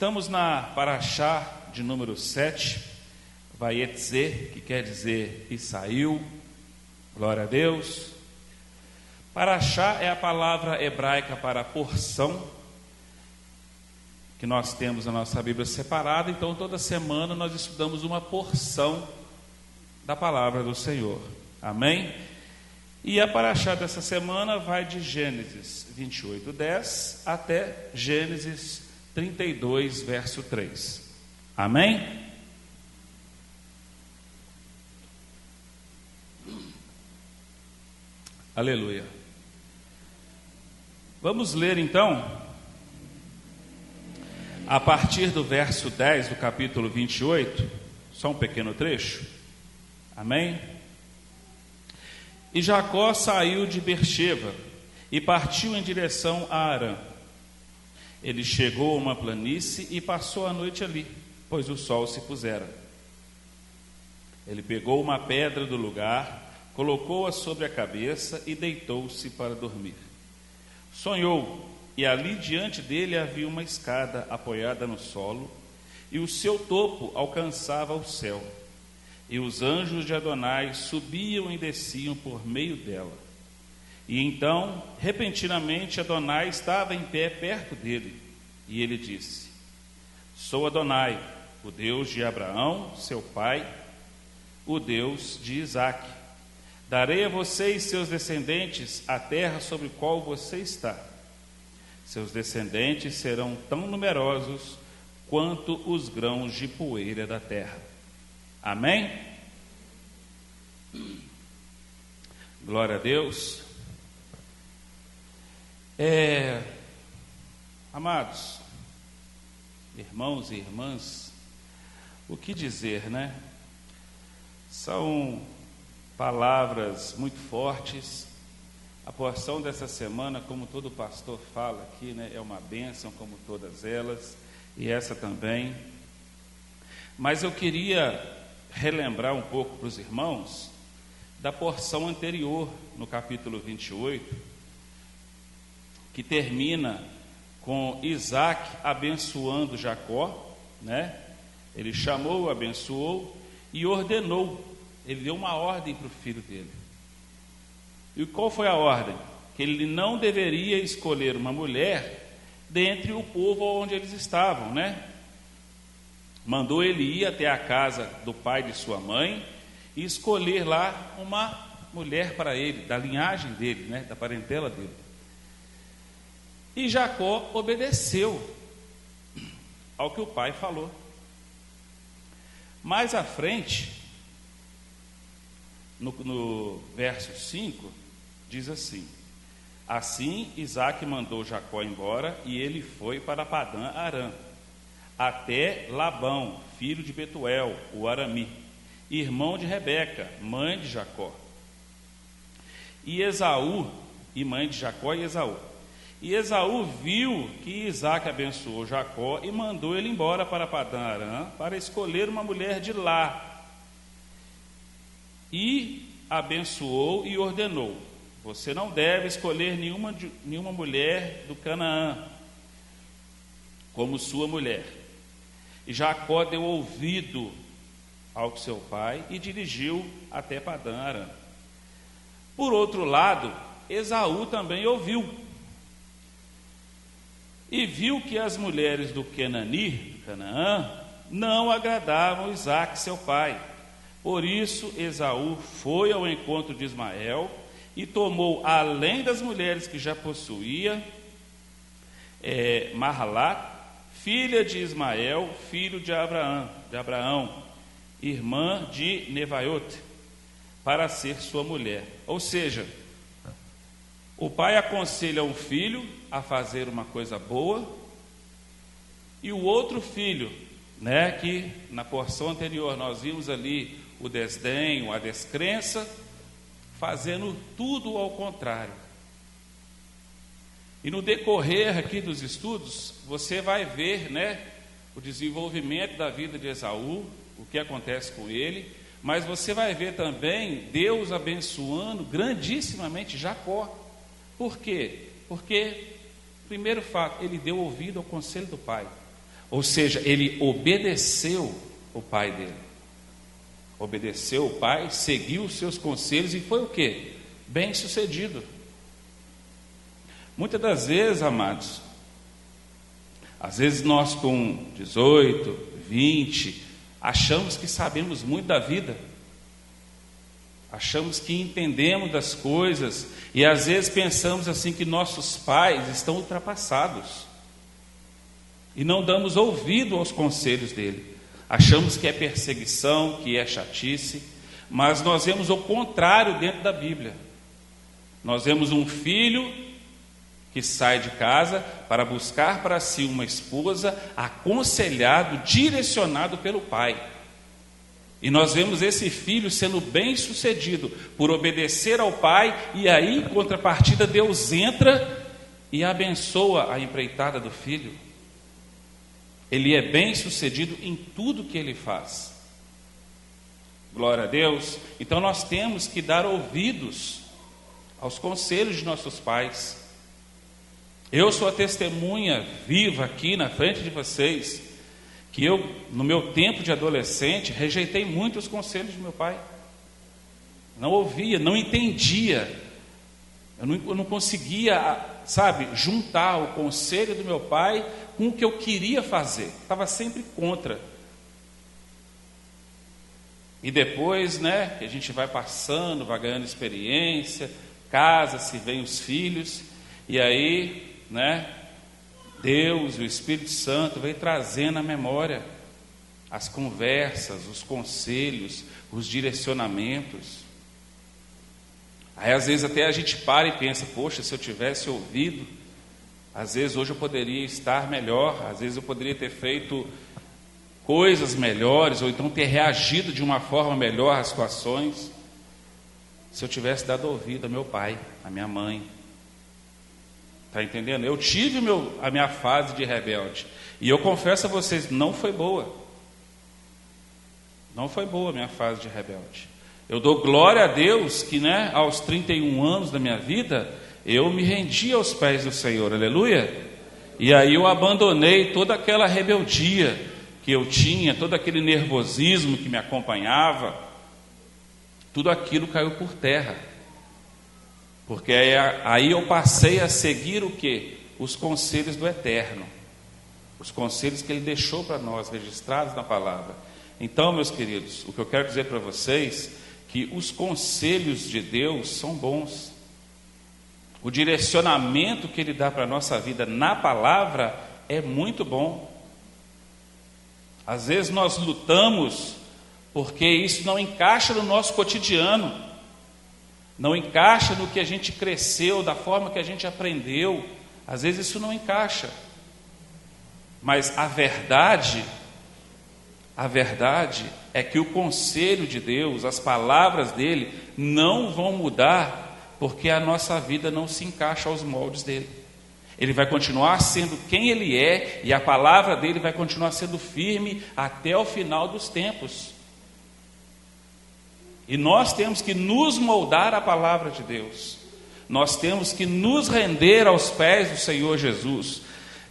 Estamos na Paraxá de número 7, Vayetze, que quer dizer e saiu, glória a Deus. Paraxá é a palavra hebraica para porção, que nós temos na nossa Bíblia separada, então toda semana nós estudamos uma porção da palavra do Senhor, amém? E a Paraxá dessa semana vai de Gênesis 28:10 até Gênesis 32, verso 3, amém? Aleluia. Vamos ler então a partir do verso 10 do capítulo 28, só um pequeno trecho, amém? E Jacó saiu de Berseba e partiu em direção a Harã. Ele chegou a uma planície e passou a noite ali, pois o sol se pusera. Ele pegou uma pedra do lugar, colocou-a sobre a cabeça e deitou-se para dormir. Sonhou, e ali diante dele havia uma escada apoiada no solo, e o seu topo alcançava o céu. E os anjos de Adonai subiam e desciam por meio dela. E então, repentinamente, Adonai estava em pé perto dele, e ele disse: Sou Adonai, o Deus de Abraão, seu pai, o Deus de Isaque. Darei a você e seus descendentes a terra sobre a qual você está. Seus descendentes serão tão numerosos quanto os grãos de poeira da terra. Amém? Glória a Deus. Amados, irmãos e irmãs, o que dizer, né? São palavras muito fortes. A porção dessa semana, como todo pastor fala aqui, né, é uma bênção, como todas elas, e essa também. Mas eu queria relembrar um pouco para os irmãos da porção anterior, no capítulo 28, que termina com Isaac abençoando Jacó, né? Ele chamou, abençoou e ordenou. Ele deu uma ordem para o filho dele. E qual foi a ordem? Que ele não deveria escolher uma mulher dentre o povo onde eles estavam, né? Mandou ele ir até a casa do pai de sua mãe e escolher lá uma mulher para ele, da linhagem dele, né? Da parentela dele. E Jacó obedeceu ao que o pai falou. Mais à frente, no verso 5, diz assim: Assim Isaque mandou Jacó embora, e ele foi para Padã Arã, até Labão, filho de Betuel, o Arami, irmão de Rebeca, mãe de Jacó, e Esaú, e mãe de Jacó e Esaú. E Esaú viu que Isaque abençoou Jacó e mandou ele embora para Padã Arã para escolher uma mulher de lá. E abençoou e ordenou: Você não deve escolher nenhuma mulher do Canaã como sua mulher. E Jacó deu ouvido ao seu pai e dirigiu até Padã Arã. Por outro lado, Esaú também ouviu e viu que as mulheres do Canaã não agradavam Isaque, seu pai. Por isso Esaú foi ao encontro de Ismael e tomou, além das mulheres que já possuía, Mahalat, filha de Ismael, filho de Abraão, irmã de Nevaiote, para ser sua mulher. Ou seja, o pai aconselha o filho a fazer uma coisa boa, e o outro filho, né, que na porção anterior nós vimos ali o desdém, a descrença, fazendo tudo ao contrário. E no decorrer aqui dos estudos, você vai ver, né, o desenvolvimento da vida de Esaú, o que acontece com ele, mas você vai ver também Deus abençoando grandissimamente Jacó. Por quê? Porque, primeiro fato, ele deu ouvido ao conselho do pai. Ou seja, ele obedeceu o pai dele. Obedeceu o pai, seguiu os seus conselhos e foi o quê? Bem-sucedido. Muitas das vezes, amados, às vezes nós com 18, 20, achamos que sabemos muito da vida. Achamos que entendemos das coisas e às vezes pensamos assim que nossos pais estão ultrapassados e não damos ouvido aos conselhos dele. Achamos que é perseguição, que é chatice, mas nós vemos o contrário dentro da Bíblia. Nós vemos um filho que sai de casa para buscar para si uma esposa, aconselhado, direcionado pelo pai. E nós vemos esse filho sendo bem-sucedido por obedecer ao pai, e aí, em contrapartida, Deus entra e abençoa a empreitada do filho. Ele é bem-sucedido em tudo que ele faz. Glória a Deus. Então nós temos que dar ouvidos aos conselhos de nossos pais. Eu sou a testemunha viva aqui na frente de vocês, que eu, no meu tempo de adolescente, rejeitei muito os conselhos de meu pai. Não ouvia, não entendia. Eu não conseguia, juntar o conselho do meu pai com o que eu queria fazer. Estava sempre contra. E depois, que a gente vai passando, vai ganhando experiência, casa-se, vem os filhos, e aí, Deus, o Espírito Santo, vem trazendo à memória as conversas, os conselhos, os direcionamentos. Aí às vezes até a gente para e pensa, poxa, se eu tivesse ouvido, às vezes hoje eu poderia estar melhor, às vezes eu poderia ter feito coisas melhores, ou então ter reagido de uma forma melhor às situações, se eu tivesse dado ouvido ao meu pai, à minha mãe. Está entendendo? Eu tive a minha fase de rebelde, e eu confesso a vocês, não foi boa. Não foi boa a minha fase de rebelde. Eu dou glória a Deus que, aos 31 anos da minha vida, eu me rendi aos pés do Senhor, aleluia. E aí eu abandonei toda aquela rebeldia que eu tinha, todo aquele nervosismo que me acompanhava, tudo aquilo caiu por terra. Porque aí eu passei a seguir o quê? Os conselhos do Eterno, os conselhos que Ele deixou para nós, registrados na palavra. Então, meus queridos, o que eu quero dizer para vocês, que os conselhos de Deus são bons. O direcionamento que Ele dá para a nossa vida na palavra é muito bom. Às vezes nós lutamos porque isso não encaixa no nosso cotidiano, não encaixa no que a gente cresceu, da forma que a gente aprendeu. Às vezes isso não encaixa. Mas a verdade é que o conselho de Deus, as palavras dele, não vão mudar, porque a nossa vida não se encaixa aos moldes dele. Ele vai continuar sendo quem ele é, e a palavra dele vai continuar sendo firme até o final dos tempos. E nós temos que nos moldar à palavra de Deus. Nós temos que nos render aos pés do Senhor Jesus,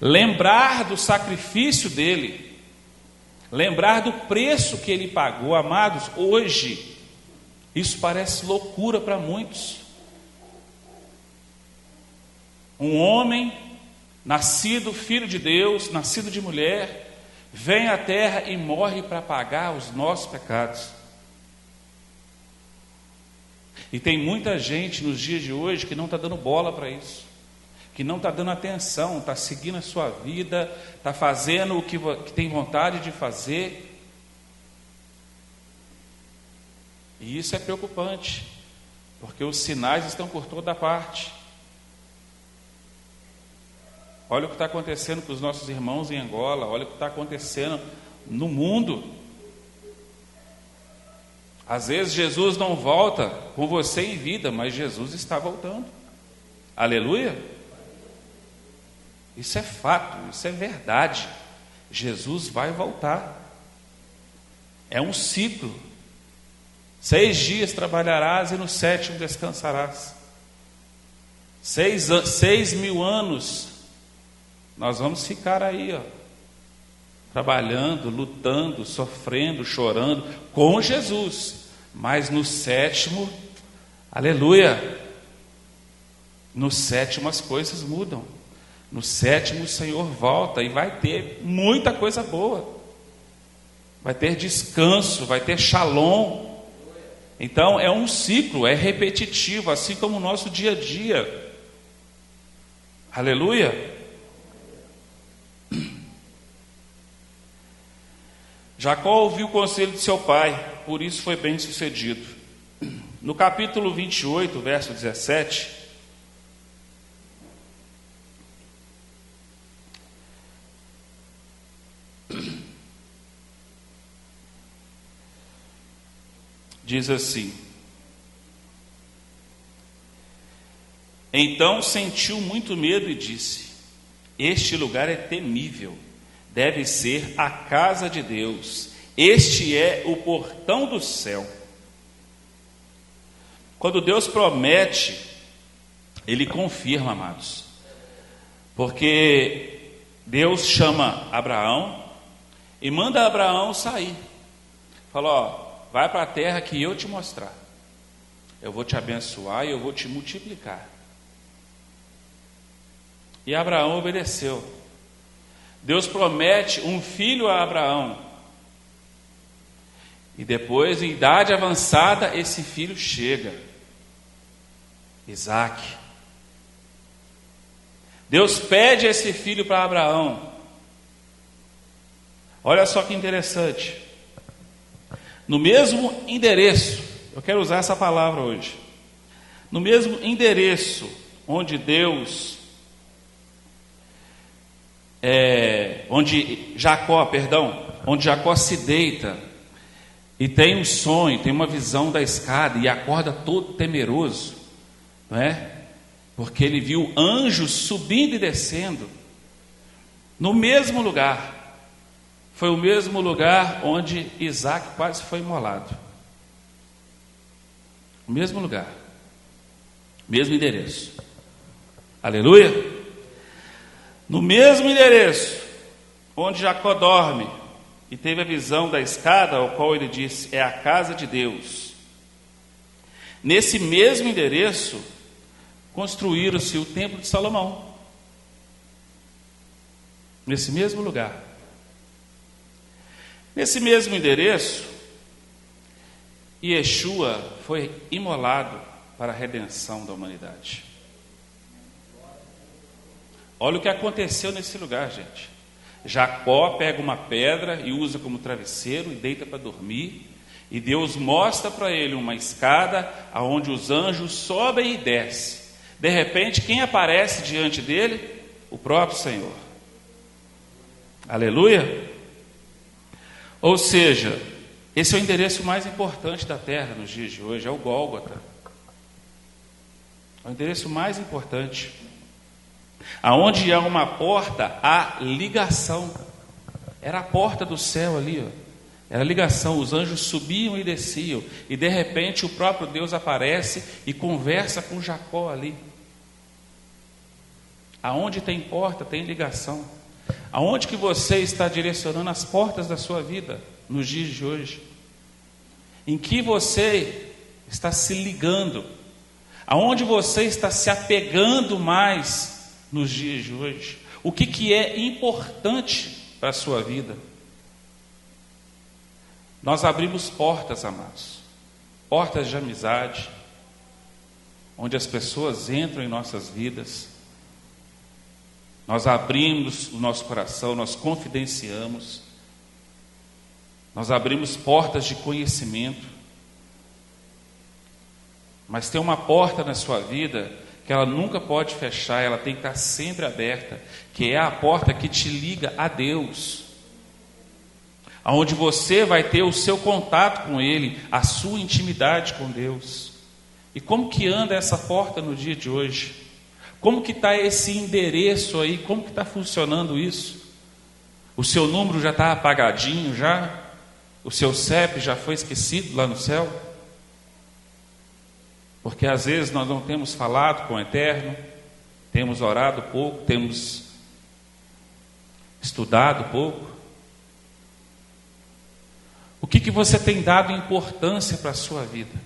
lembrar do sacrifício dele, lembrar do preço que ele pagou. Amados, hoje isso parece loucura para muitos. Um homem nascido filho de Deus, nascido de mulher, vem à terra e morre para pagar os nossos pecados. E tem muita gente nos dias de hoje que não está dando bola para isso, que não está dando atenção, está seguindo a sua vida, está fazendo o que tem vontade de fazer. E isso é preocupante, porque os sinais estão por toda parte. Olha o que está acontecendo com os nossos irmãos em Angola, olha o que está acontecendo no mundo. Às vezes Jesus não volta com você em vida, mas Jesus está voltando. Aleluia? Isso é fato, isso é verdade. Jesus vai voltar. É um ciclo. 6 dias trabalharás e no 7º descansarás. 6.000 anos nós vamos ficar aí, trabalhando, lutando, sofrendo, chorando com Jesus. Mas no sétimo, aleluia, no sétimo as coisas mudam. No sétimo o Senhor volta e vai ter muita coisa boa. Vai ter descanso, vai ter shalom. Então é um ciclo, é repetitivo, assim como o nosso dia a dia. Aleluia. Jacó ouviu o conselho de seu pai, por isso foi bem sucedido. No capítulo 28, verso 17, diz assim: então sentiu muito medo e disse: este lugar é temível, deve ser a casa de Deus, este é o portão do céu. Quando Deus promete, Ele confirma, amados, porque Deus chama Abraão e manda Abraão sair. Fala: ó, vai para a terra que eu te mostrar, eu vou te abençoar e eu vou te multiplicar. E Abraão obedeceu. Deus promete um filho a Abraão, e depois, em idade avançada, esse filho chega, Isaque. Deus pede esse filho para Abraão. Olha só que interessante, no mesmo endereço, eu quero usar essa palavra hoje, no mesmo endereço onde onde Jacó se deita e tem um sonho, tem uma visão da escada e acorda todo temeroso, não é? Porque ele viu anjos subindo e descendo. No mesmo lugar, foi o mesmo lugar onde Isaque quase foi imolado. O mesmo lugar, mesmo endereço. Aleluia! No mesmo endereço onde Jacó dorme e teve a visão da escada, ao qual ele disse: é a casa de Deus. Nesse mesmo endereço construíram-se o templo de Salomão. Nesse mesmo lugar. Nesse mesmo endereço, Yeshua foi imolado para a redenção da humanidade. Olha o que aconteceu nesse lugar, gente. Jacó pega uma pedra e usa como travesseiro e deita para dormir, e Deus mostra para ele uma escada aonde os anjos sobem e descem. De repente, quem aparece diante dele? O próprio Senhor. Aleluia! Ou seja, esse é o endereço mais importante da terra nos dias de hoje, é o Gólgota. É o endereço mais importante. Aonde há uma porta, há ligação. Era a porta do céu ali, ó. Era a ligação, os anjos subiam e desciam, e de repente o próprio Deus aparece e conversa com Jacó ali. Aonde tem porta, tem ligação. Aonde que você está direcionando as portas da sua vida nos dias de hoje? Em que você está se ligando? Aonde você está se apegando mais nos dias de hoje? O que é importante para a sua vida? Nós abrimos portas, amados, portas de amizade, onde as pessoas entram em nossas vidas. Nós abrimos o nosso coração, nós confidenciamos, nós abrimos portas de conhecimento. Mas tem uma porta na sua vida que ela nunca pode fechar, ela tem que estar sempre aberta, que é a porta que te liga a Deus, aonde você vai ter o seu contato com Ele, a sua intimidade com Deus. E como que anda essa porta no dia de hoje? Como que está esse endereço aí? Como que está funcionando isso? O seu número já está apagadinho já? O seu CEP já foi esquecido lá no céu? Porque às vezes nós não temos falado com o Eterno, temos orado pouco, temos estudado pouco. O que você tem dado importância para a sua vida?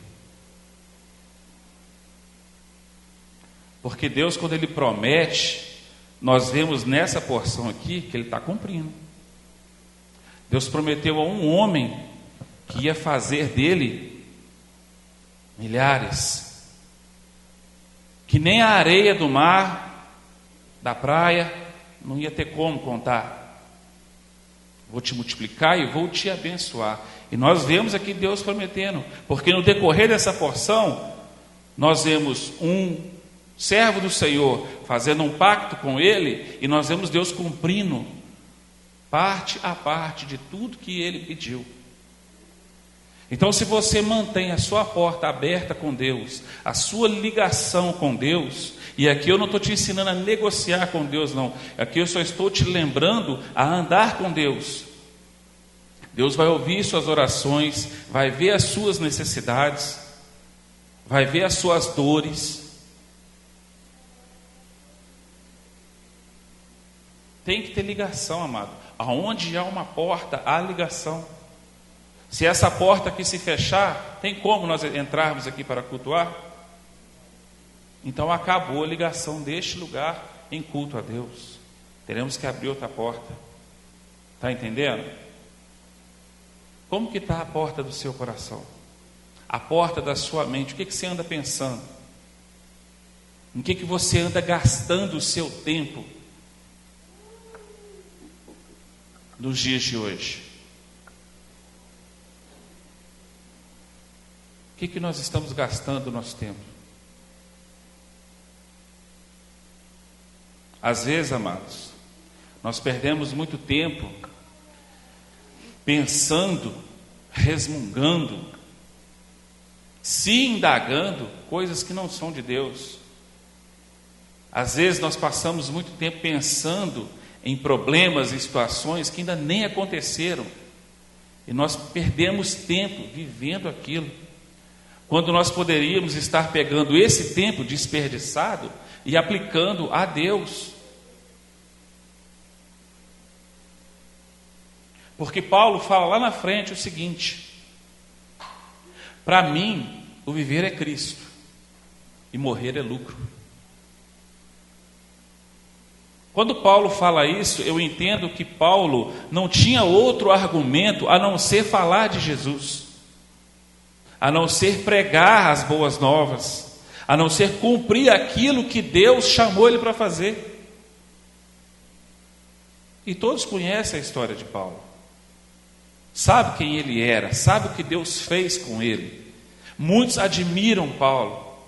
Porque Deus, quando Ele promete, nós vemos nessa porção aqui que Ele está cumprindo. Deus prometeu a um homem que ia fazer dele milhares, que nem a areia do mar, da praia, não ia ter como contar. Vou te multiplicar e vou te abençoar. E nós vemos aqui Deus prometendo, porque no decorrer dessa porção, nós vemos um servo do Senhor fazendo um pacto com Ele, e nós vemos Deus cumprindo parte a parte de tudo que Ele pediu. Então, se você mantém a sua porta aberta com Deus, a sua ligação com Deus, e aqui eu não estou te ensinando a negociar com Deus, não, aqui eu só estou te lembrando a andar com Deus. Deus vai ouvir suas orações, vai ver as suas necessidades, vai ver as suas dores. Tem que ter ligação, amado. Aonde há uma porta, há ligação. Se essa porta aqui se fechar, tem como nós entrarmos aqui para cultuar? Então acabou a ligação deste lugar em culto a Deus. Teremos que abrir outra porta. Está entendendo? Como que está a porta do seu coração? A porta da sua mente. O que você anda pensando? Em que você anda gastando o seu tempo nos dias de hoje? O que nós estamos gastando o nosso tempo? Às vezes, amados, nós perdemos muito tempo pensando, resmungando, se indagando coisas que não são de Deus. Às vezes nós passamos muito tempo pensando em problemas e situações que ainda nem aconteceram, e nós perdemos tempo vivendo aquilo, quando nós poderíamos estar pegando esse tempo desperdiçado e aplicando a Deus. Porque Paulo fala lá na frente o seguinte: para mim o viver é Cristo e morrer é lucro. Quando Paulo fala isso, eu entendo que Paulo não tinha outro argumento a não ser falar de Jesus, a não ser pregar as boas novas, a não ser cumprir aquilo que Deus chamou ele para fazer. E todos conhecem a história de Paulo, sabe quem ele era, sabe o que Deus fez com ele. Muitos admiram Paulo,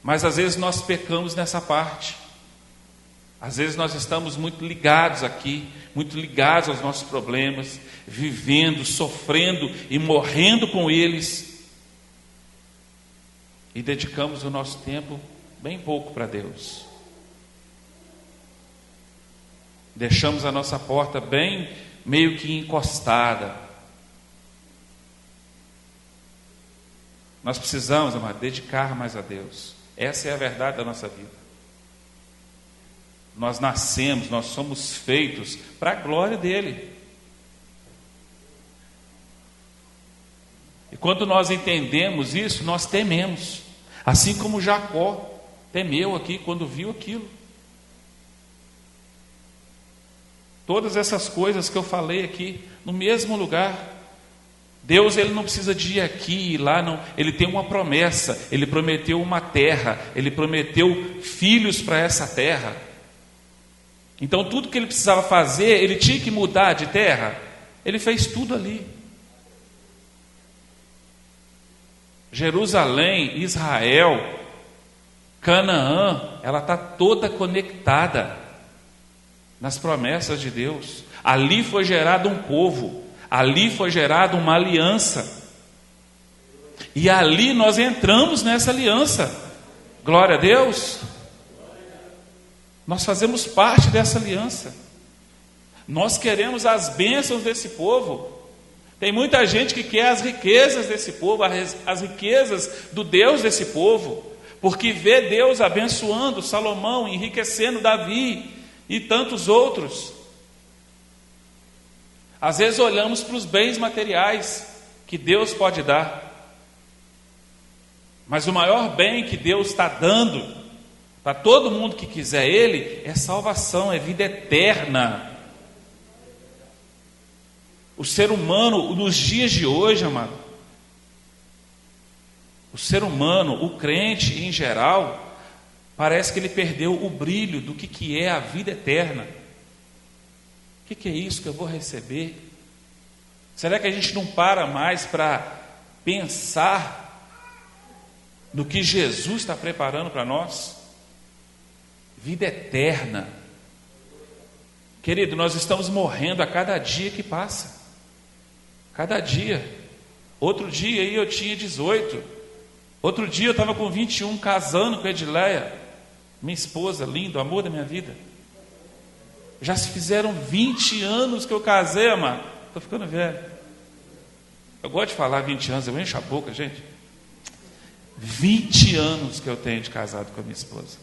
mas às vezes nós pecamos nessa parte. Às vezes nós estamos muito ligados aqui, muito ligados aos nossos problemas, vivendo, sofrendo e morrendo com eles, e dedicamos o nosso tempo bem pouco para Deus. Deixamos a nossa porta bem meio que encostada. Nós precisamos, amado, dedicar mais a Deus. Essa é a verdade da nossa vida. Nós nascemos, nós somos feitos para a glória dele. E quando nós entendemos isso, nós tememos. Assim como Jacó temeu aqui quando viu aquilo. Todas essas coisas que eu falei aqui, no mesmo lugar. Deus, ele não precisa de ir aqui e lá, não. Ele tem uma promessa. Ele prometeu uma terra. Ele prometeu filhos para essa terra. Então tudo que ele precisava fazer, ele tinha que mudar de terra. Ele fez tudo ali. Jerusalém, Israel, Canaã, ela está toda conectada nas promessas de Deus. Ali foi gerado um povo, ali foi gerada uma aliança, e ali nós entramos nessa aliança. Glória a Deus. Nós fazemos parte dessa aliança. Nós queremos as bênçãos desse povo. Tem muita gente que quer as riquezas desse povo, as riquezas do Deus desse povo, porque vê Deus abençoando Salomão, enriquecendo Davi e tantos outros. Às vezes olhamos para os bens materiais que Deus pode dar. Mas o maior bem que Deus está dando para todo mundo que quiser Ele é salvação, é vida eterna. O ser humano, nos dias de hoje, amado, o ser humano, o crente em geral, parece que ele perdeu o brilho do que é a vida eterna. O que é isso que eu vou receber? Será que a gente não para mais para pensar no que Jesus está preparando para nós? Vida eterna. Querido, nós estamos morrendo a cada dia que passa. Cada dia. Outro dia aí eu tinha 18. Outro dia eu estava com 21, casando com a Edileia, minha esposa, linda, o amor da minha vida. Já se fizeram 20 anos que eu casei, amado. Estou ficando velho. Eu gosto de falar 20 anos, eu encho a boca, gente. 20 anos que eu tenho de casado com a minha esposa.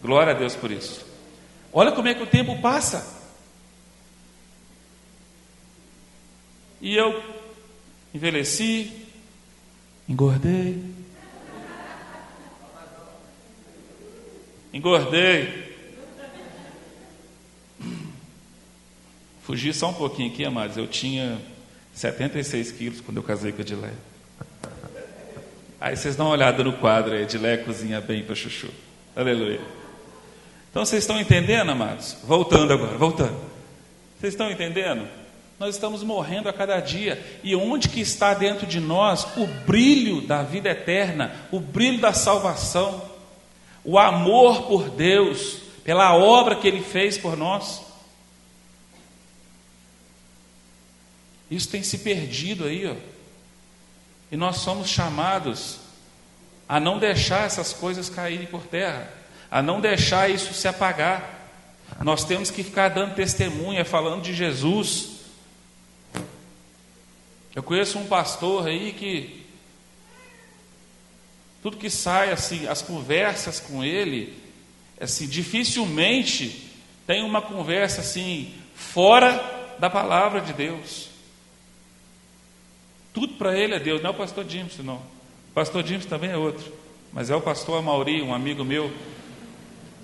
Glória a Deus por isso. Olha como é que o tempo passa. E eu envelheci, engordei. Fugi só um pouquinho aqui, amados. Eu tinha 76 quilos quando eu casei com a Edileia. Aí vocês dão uma olhada no quadro aí. Edileia cozinha bem para chuchu. Aleluia. Então vocês estão entendendo, amados? Voltando. Vocês estão entendendo? Nós estamos morrendo a cada dia. E onde que está dentro de nós o brilho da vida eterna, o brilho da salvação, o amor por Deus, pela obra que Ele fez por nós? Isso tem se perdido aí, ó. E nós somos chamados a não deixar essas coisas caírem por terra, a não deixar isso se apagar. Nós temos que ficar dando testemunha, falando de Jesus. Eu conheço um pastor aí que tudo que sai, assim, as conversas com ele, assim, dificilmente tem uma conversa assim fora da palavra de Deus. Tudo para ele é Deus. Não é o pastor James, não. O pastor James também é outro, mas é o pastor Amauri, um amigo meu.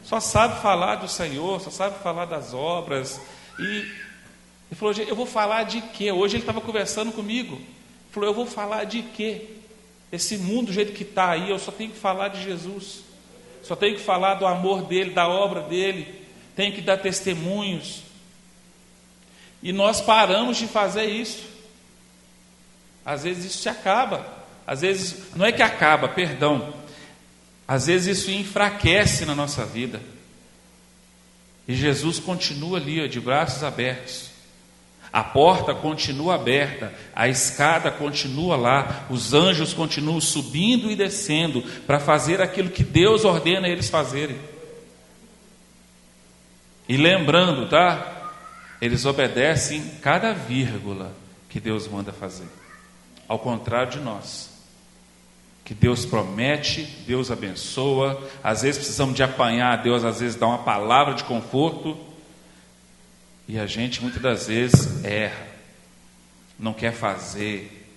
Só sabe falar do Senhor, só sabe falar das obras. E ele falou: eu vou falar de quê? Hoje ele estava conversando comigo. Ele falou: eu vou falar de quê? Esse mundo do jeito que está aí, eu só tenho que falar de Jesus. Só tenho que falar do amor dele, da obra dele. Tenho que dar testemunhos. E nós paramos de fazer isso. Às vezes isso se acaba. Às vezes, não é que acaba, perdão. Às vezes isso enfraquece na nossa vida. E Jesus continua ali, ó, de braços abertos. A porta continua aberta, a escada continua lá, os anjos continuam subindo e descendo para fazer aquilo que Deus ordena eles fazerem. E lembrando, tá? Eles obedecem cada vírgula que Deus manda fazer. Ao contrário de nós, que Deus promete, Deus abençoa, às vezes precisamos de apanhar, Deus às vezes dá uma palavra de conforto, e a gente muitas das vezes erra, não quer fazer,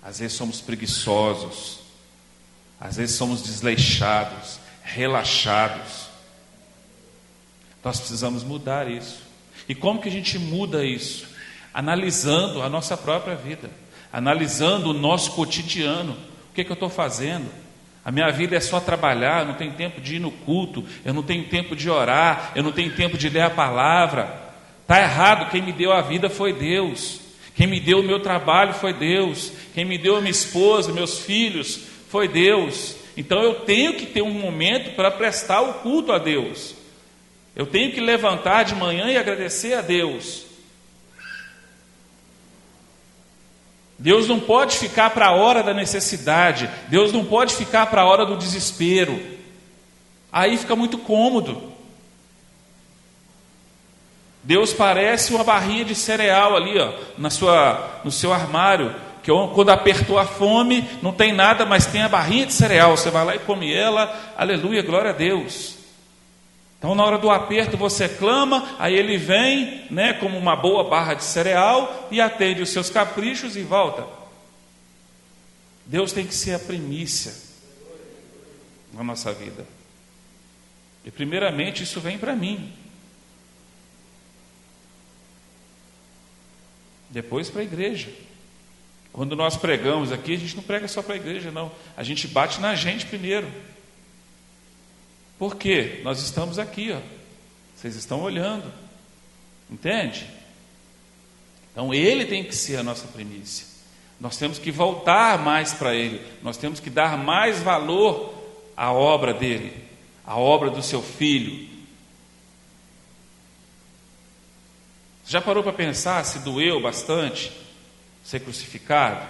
às vezes somos preguiçosos, às vezes somos desleixados, relaxados. Nós precisamos mudar isso. E como que a gente muda isso? Analisando a nossa própria vida, analisando o nosso cotidiano. O que eu estou fazendo? A minha vida é só trabalhar, eu não tenho tempo de ir no culto, eu não tenho tempo de orar, eu não tenho tempo de ler a palavra. Está errado, quem me deu a vida foi Deus, quem me deu o meu trabalho foi Deus, quem me deu a minha esposa, meus filhos, foi Deus. Então eu tenho que ter um momento para prestar o culto a Deus, eu tenho que levantar de manhã e agradecer a Deus. Deus não pode ficar para a hora da necessidade, Deus não pode ficar para a hora do desespero, aí fica muito cômodo. Deus parece uma barrinha de cereal ali, ó, no seu armário, que quando apertou a fome, não tem nada, mas tem a barrinha de cereal, você vai lá e come ela, aleluia, glória a Deus. Então, na hora do aperto, você clama, aí ele vem, né, como uma boa barra de cereal e atende os seus caprichos e volta. Deus tem que ser a primícia na nossa vida. E primeiramente isso vem para mim. Depois para a igreja. Quando nós pregamos aqui, a gente não prega só para a igreja, não. A gente bate na gente primeiro. Por quê? Nós estamos aqui, ó. Vocês estão olhando. Entende? Então ele tem que ser a nossa primícia. Nós temos que voltar mais para ele. Nós temos que dar mais valor à obra dele, à obra do seu filho. Já parou para pensar se doeu bastante ser crucificado?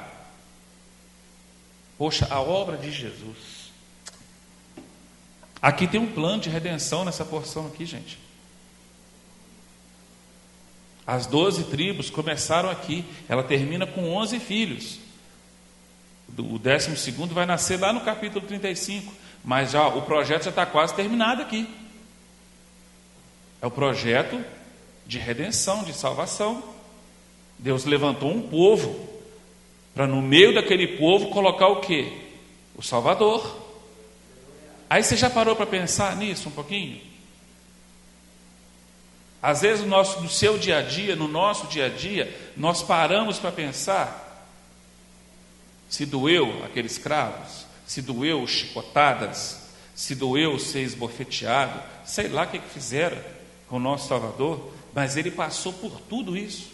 Poxa, a obra de Jesus. Aqui tem um plano de redenção nessa porção aqui, gente. As 12 tribos começaram aqui. Ela termina com 11 filhos. O 12º vai nascer lá no capítulo 35. Mas já, o projeto já está quase terminado aqui. É o projeto de redenção, de salvação. Deus levantou um povo para no meio daquele povo colocar o quê? O Salvador. Aí você já parou para pensar nisso um pouquinho? Às vezes no seu dia a dia, no nosso dia a dia, nós paramos para pensar se doeu aqueles cravos, se doeu chicotadas, se doeu ser esbofeteado, sei lá o que fizeram com o nosso Salvador, mas ele passou por tudo isso.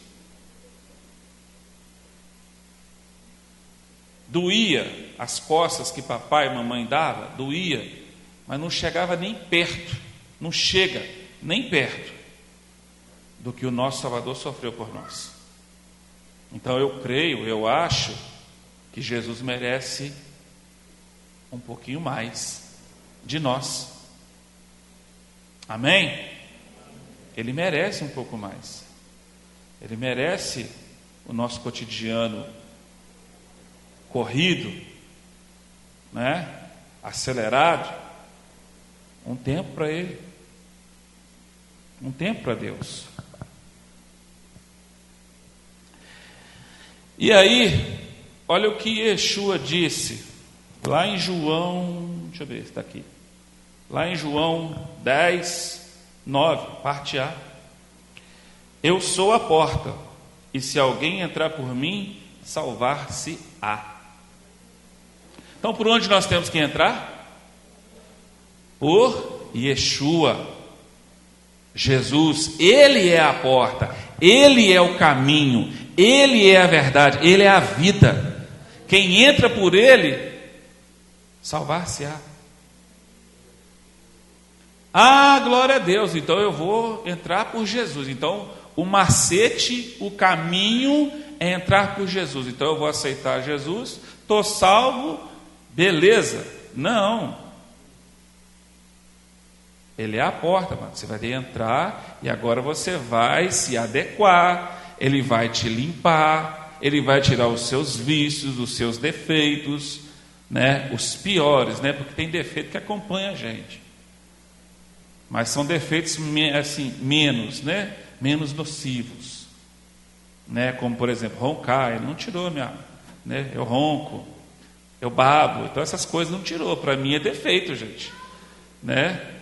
Doía as costas que papai e mamãe davam, doía, mas não chegava nem perto, não chega nem perto do que o nosso Salvador sofreu por nós. Então eu creio, eu acho que Jesus merece um pouquinho mais de nós. Amém? Ele merece um pouco mais. Ele merece o nosso cotidiano corrido, né? Acelerado. Um tempo para Ele. Um tempo para Deus. E aí, olha o que Yeshua disse, lá em João, deixa eu ver se está aqui, lá em João 10, 9, parte A. Eu sou a porta, e se alguém entrar por mim, salvar-se-á. Então, por onde nós temos que entrar? Por Yeshua. Jesus, Ele é a porta, Ele é o caminho, Ele é a verdade, Ele é a vida. Quem entra por Ele, salvar-se-á. Ah, glória a Deus, então eu vou entrar por Jesus. Então, o macete, o caminho é entrar por Jesus. Então, eu vou aceitar Jesus, estou salvo, beleza. Não. Ele é a porta, mano. Você vai entrar e agora você vai se adequar. Ele vai te limpar. Ele vai tirar os seus vícios, os seus defeitos, né? Os piores, né? Porque tem defeito que acompanha a gente. Mas são defeitos assim, menos, né? Menos nocivos, né? Como por exemplo, roncar. Ele não tirou minha, né? Eu ronco, eu babo. Então essas coisas não tirou. Para mim é defeito, gente, né?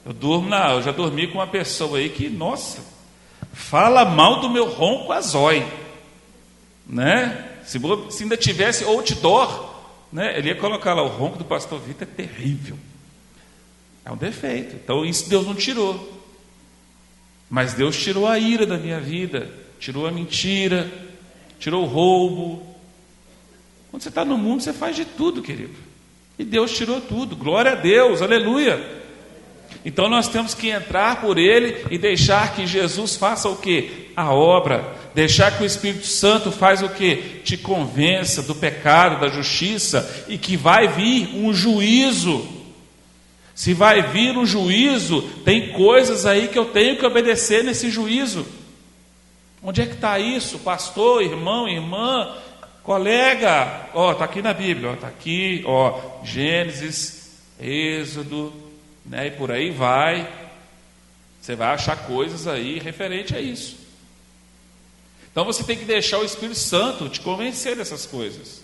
Eu já dormi com uma pessoa aí que, nossa, fala mal do meu ronco a zóio, né? Se ainda tivesse outdoor, né? Ele ia colocar lá, o ronco do pastor Vitor é terrível. É um defeito. Então isso Deus não tirou. Mas Deus tirou a ira da minha vida, tirou a mentira, tirou o roubo. Quando você está no mundo, você faz de tudo, querido. E Deus tirou tudo. Glória a Deus, aleluia. Então nós temos que entrar por Ele e deixar que Jesus faça o quê? A obra. Deixar que o Espírito Santo faz o quê? Te convença do pecado, da justiça, e que vai vir um juízo. Se vai vir um juízo, tem coisas aí que eu tenho que obedecer nesse juízo. Onde é que está isso? Pastor, irmão, irmã, colega? Está aqui na Bíblia, está aqui, Gênesis, Êxodo, né, e por aí vai, Você vai achar coisas aí referente a isso. Então você tem que deixar o Espírito Santo te convencer dessas coisas.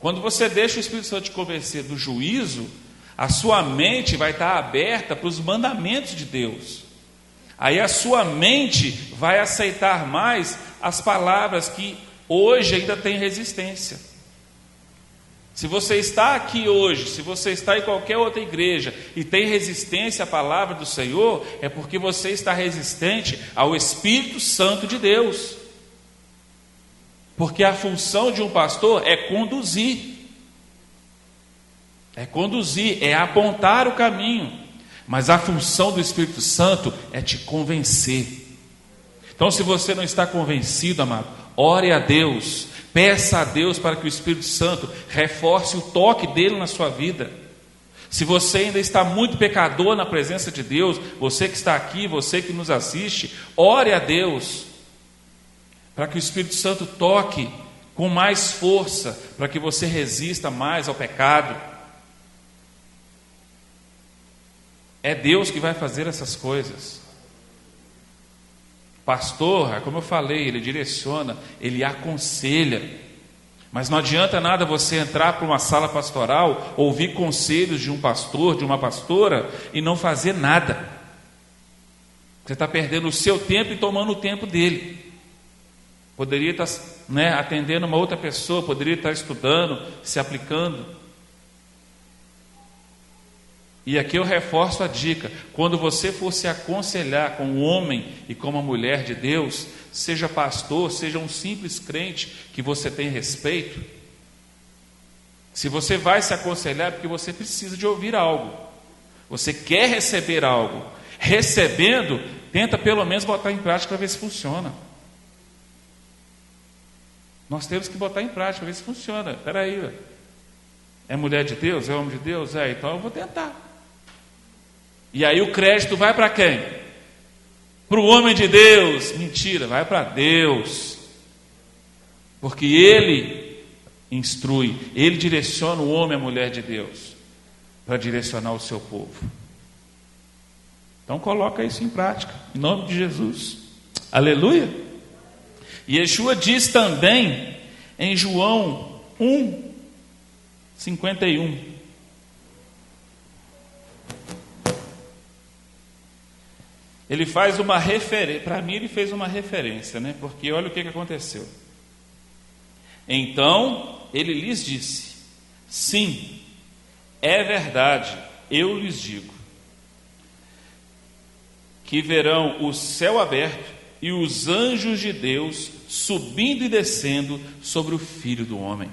Quando você deixa o Espírito Santo te convencer do juízo, a sua mente vai estar aberta para os mandamentos de Deus. Aí a sua mente vai aceitar mais as palavras que hoje ainda tem resistência. Se você está aqui hoje, se você está em qualquer outra igreja e tem resistência à palavra do Senhor, é porque você está resistente ao Espírito Santo de Deus. Porque a função de um pastor é conduzir. É apontar o caminho. Mas a função do Espírito Santo é te convencer. Então, se você não está convencido, amado, ore a Deus, peça a Deus para que o Espírito Santo reforce o toque dele na sua vida. Se você ainda está muito pecador na presença de Deus, você que está aqui, você que nos assiste, ore a Deus para que o Espírito Santo toque com mais força, para que você resista mais ao pecado. É Deus que vai fazer essas coisas. Pastor, como eu falei, ele direciona, ele aconselha. Mas não adianta nada você entrar para uma sala pastoral, ouvir conselhos de um pastor, de uma pastora, e não fazer nada. Você está perdendo o seu tempo e tomando o tempo dele. Poderia estar, atendendo uma outra pessoa, poderia estar estudando, se aplicando. E aqui eu reforço a dica: quando você for se aconselhar com um homem e com uma mulher de Deus, seja pastor, seja um simples crente que você tem respeito, se você vai se aconselhar é porque você precisa de ouvir algo, você quer receber algo. Recebendo, tenta pelo menos botar em prática para ver se funciona. Nós temos que botar em prática para ver se funciona. Espera aí, é mulher de Deus? É homem de Deus? Então eu vou tentar. E aí o crédito vai para quem? Para o homem de Deus? Mentira, vai para Deus. Porque Ele instrui, Ele direciona o homem e a mulher de Deus para direcionar o seu povo. Então coloca isso em prática, em nome de Jesus. Aleluia. E Yeshua diz também em João 1:51. Ele faz uma referência, para mim ele fez uma referência, porque olha o que aconteceu. Então ele lhes disse: sim, é verdade, eu lhes digo, que verão o céu aberto e os anjos de Deus subindo e descendo sobre o Filho do Homem.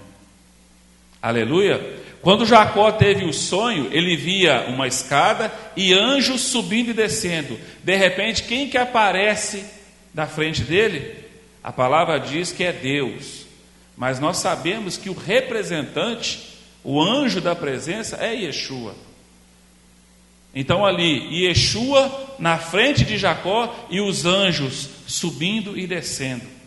Aleluia. Quando Jacó teve o sonho, ele via uma escada e anjos subindo e descendo. De repente, quem que aparece da frente dele? A palavra diz que é Deus. Mas nós sabemos que o representante, o anjo da presença, é Yeshua. Então ali, Yeshua na frente de Jacó e os anjos subindo e descendo.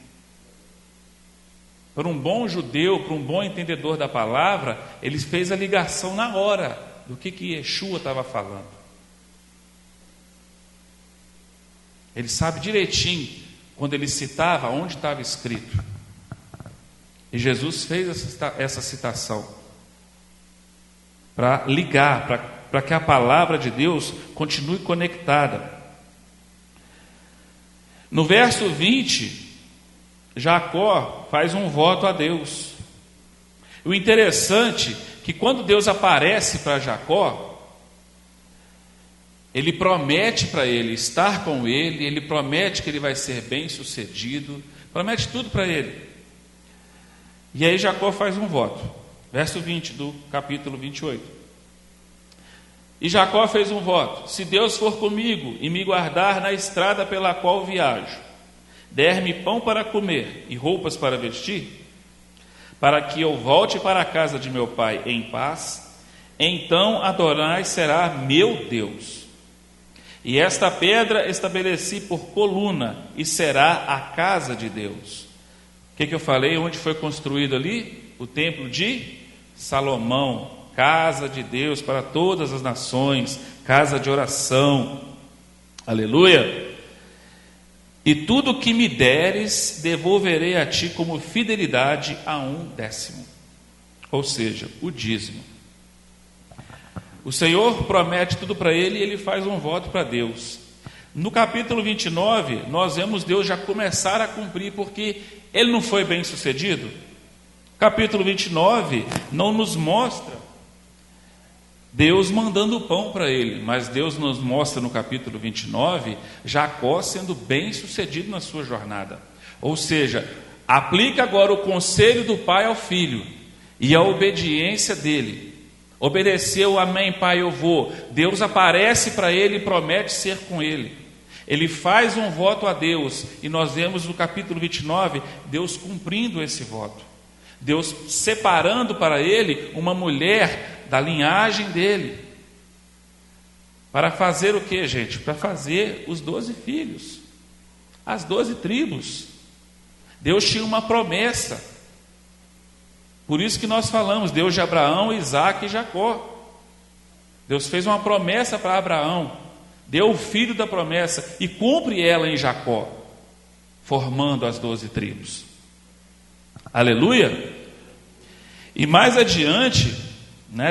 Para um bom judeu, para um bom entendedor da palavra, ele fez a ligação na hora do que Yeshua estava falando. Ele sabe direitinho quando ele citava onde estava escrito. E Jesus fez essa citação para ligar, para que a palavra de Deus continue conectada. No verso 20, Jacó faz um voto a Deus. O interessante é que quando Deus aparece para Jacó, ele promete para ele estar com ele, ele promete que ele vai ser bem sucedido, promete tudo para ele. E aí Jacó faz um voto, verso 20 do capítulo 28. E Jacó fez um voto: se Deus for comigo e me guardar na estrada pela qual viajo, der-me pão para comer e roupas para vestir, para que eu volte para a casa de meu pai em paz, então Adonai será meu Deus. E esta pedra estabeleci por coluna, e será a casa de Deus. O que eu falei? Onde foi construído ali? O templo de Salomão, casa de Deus para todas as nações, casa de oração. Aleluia! E tudo que me deres, devolverei a ti como fidelidade a 1/10. Ou seja, o dízimo. O Senhor promete tudo para ele e ele faz um voto para Deus. No capítulo 29, nós vemos Deus já começar a cumprir, porque ele não foi bem sucedido. Capítulo 29 não nos mostra Deus mandando o pão para ele, mas Deus nos mostra no capítulo 29, Jacó sendo bem sucedido na sua jornada. Ou seja, aplica agora o conselho do pai ao filho e a obediência dele. Obedeceu, amém, pai, eu vou. Deus aparece para ele e promete ser com ele. Ele faz um voto a Deus, e nós vemos no capítulo 29, Deus cumprindo esse voto. Deus separando para ele uma mulher da linhagem dele. Para fazer o que, gente? Para fazer os 12 filhos, as 12 tribos. Deus tinha uma promessa. Por isso que nós falamos, Deus de Abraão, Isaque e Jacó. Deus fez uma promessa para Abraão, deu o filho da promessa e cumpre ela em Jacó, formando as 12 tribos. Aleluia! E mais adiante,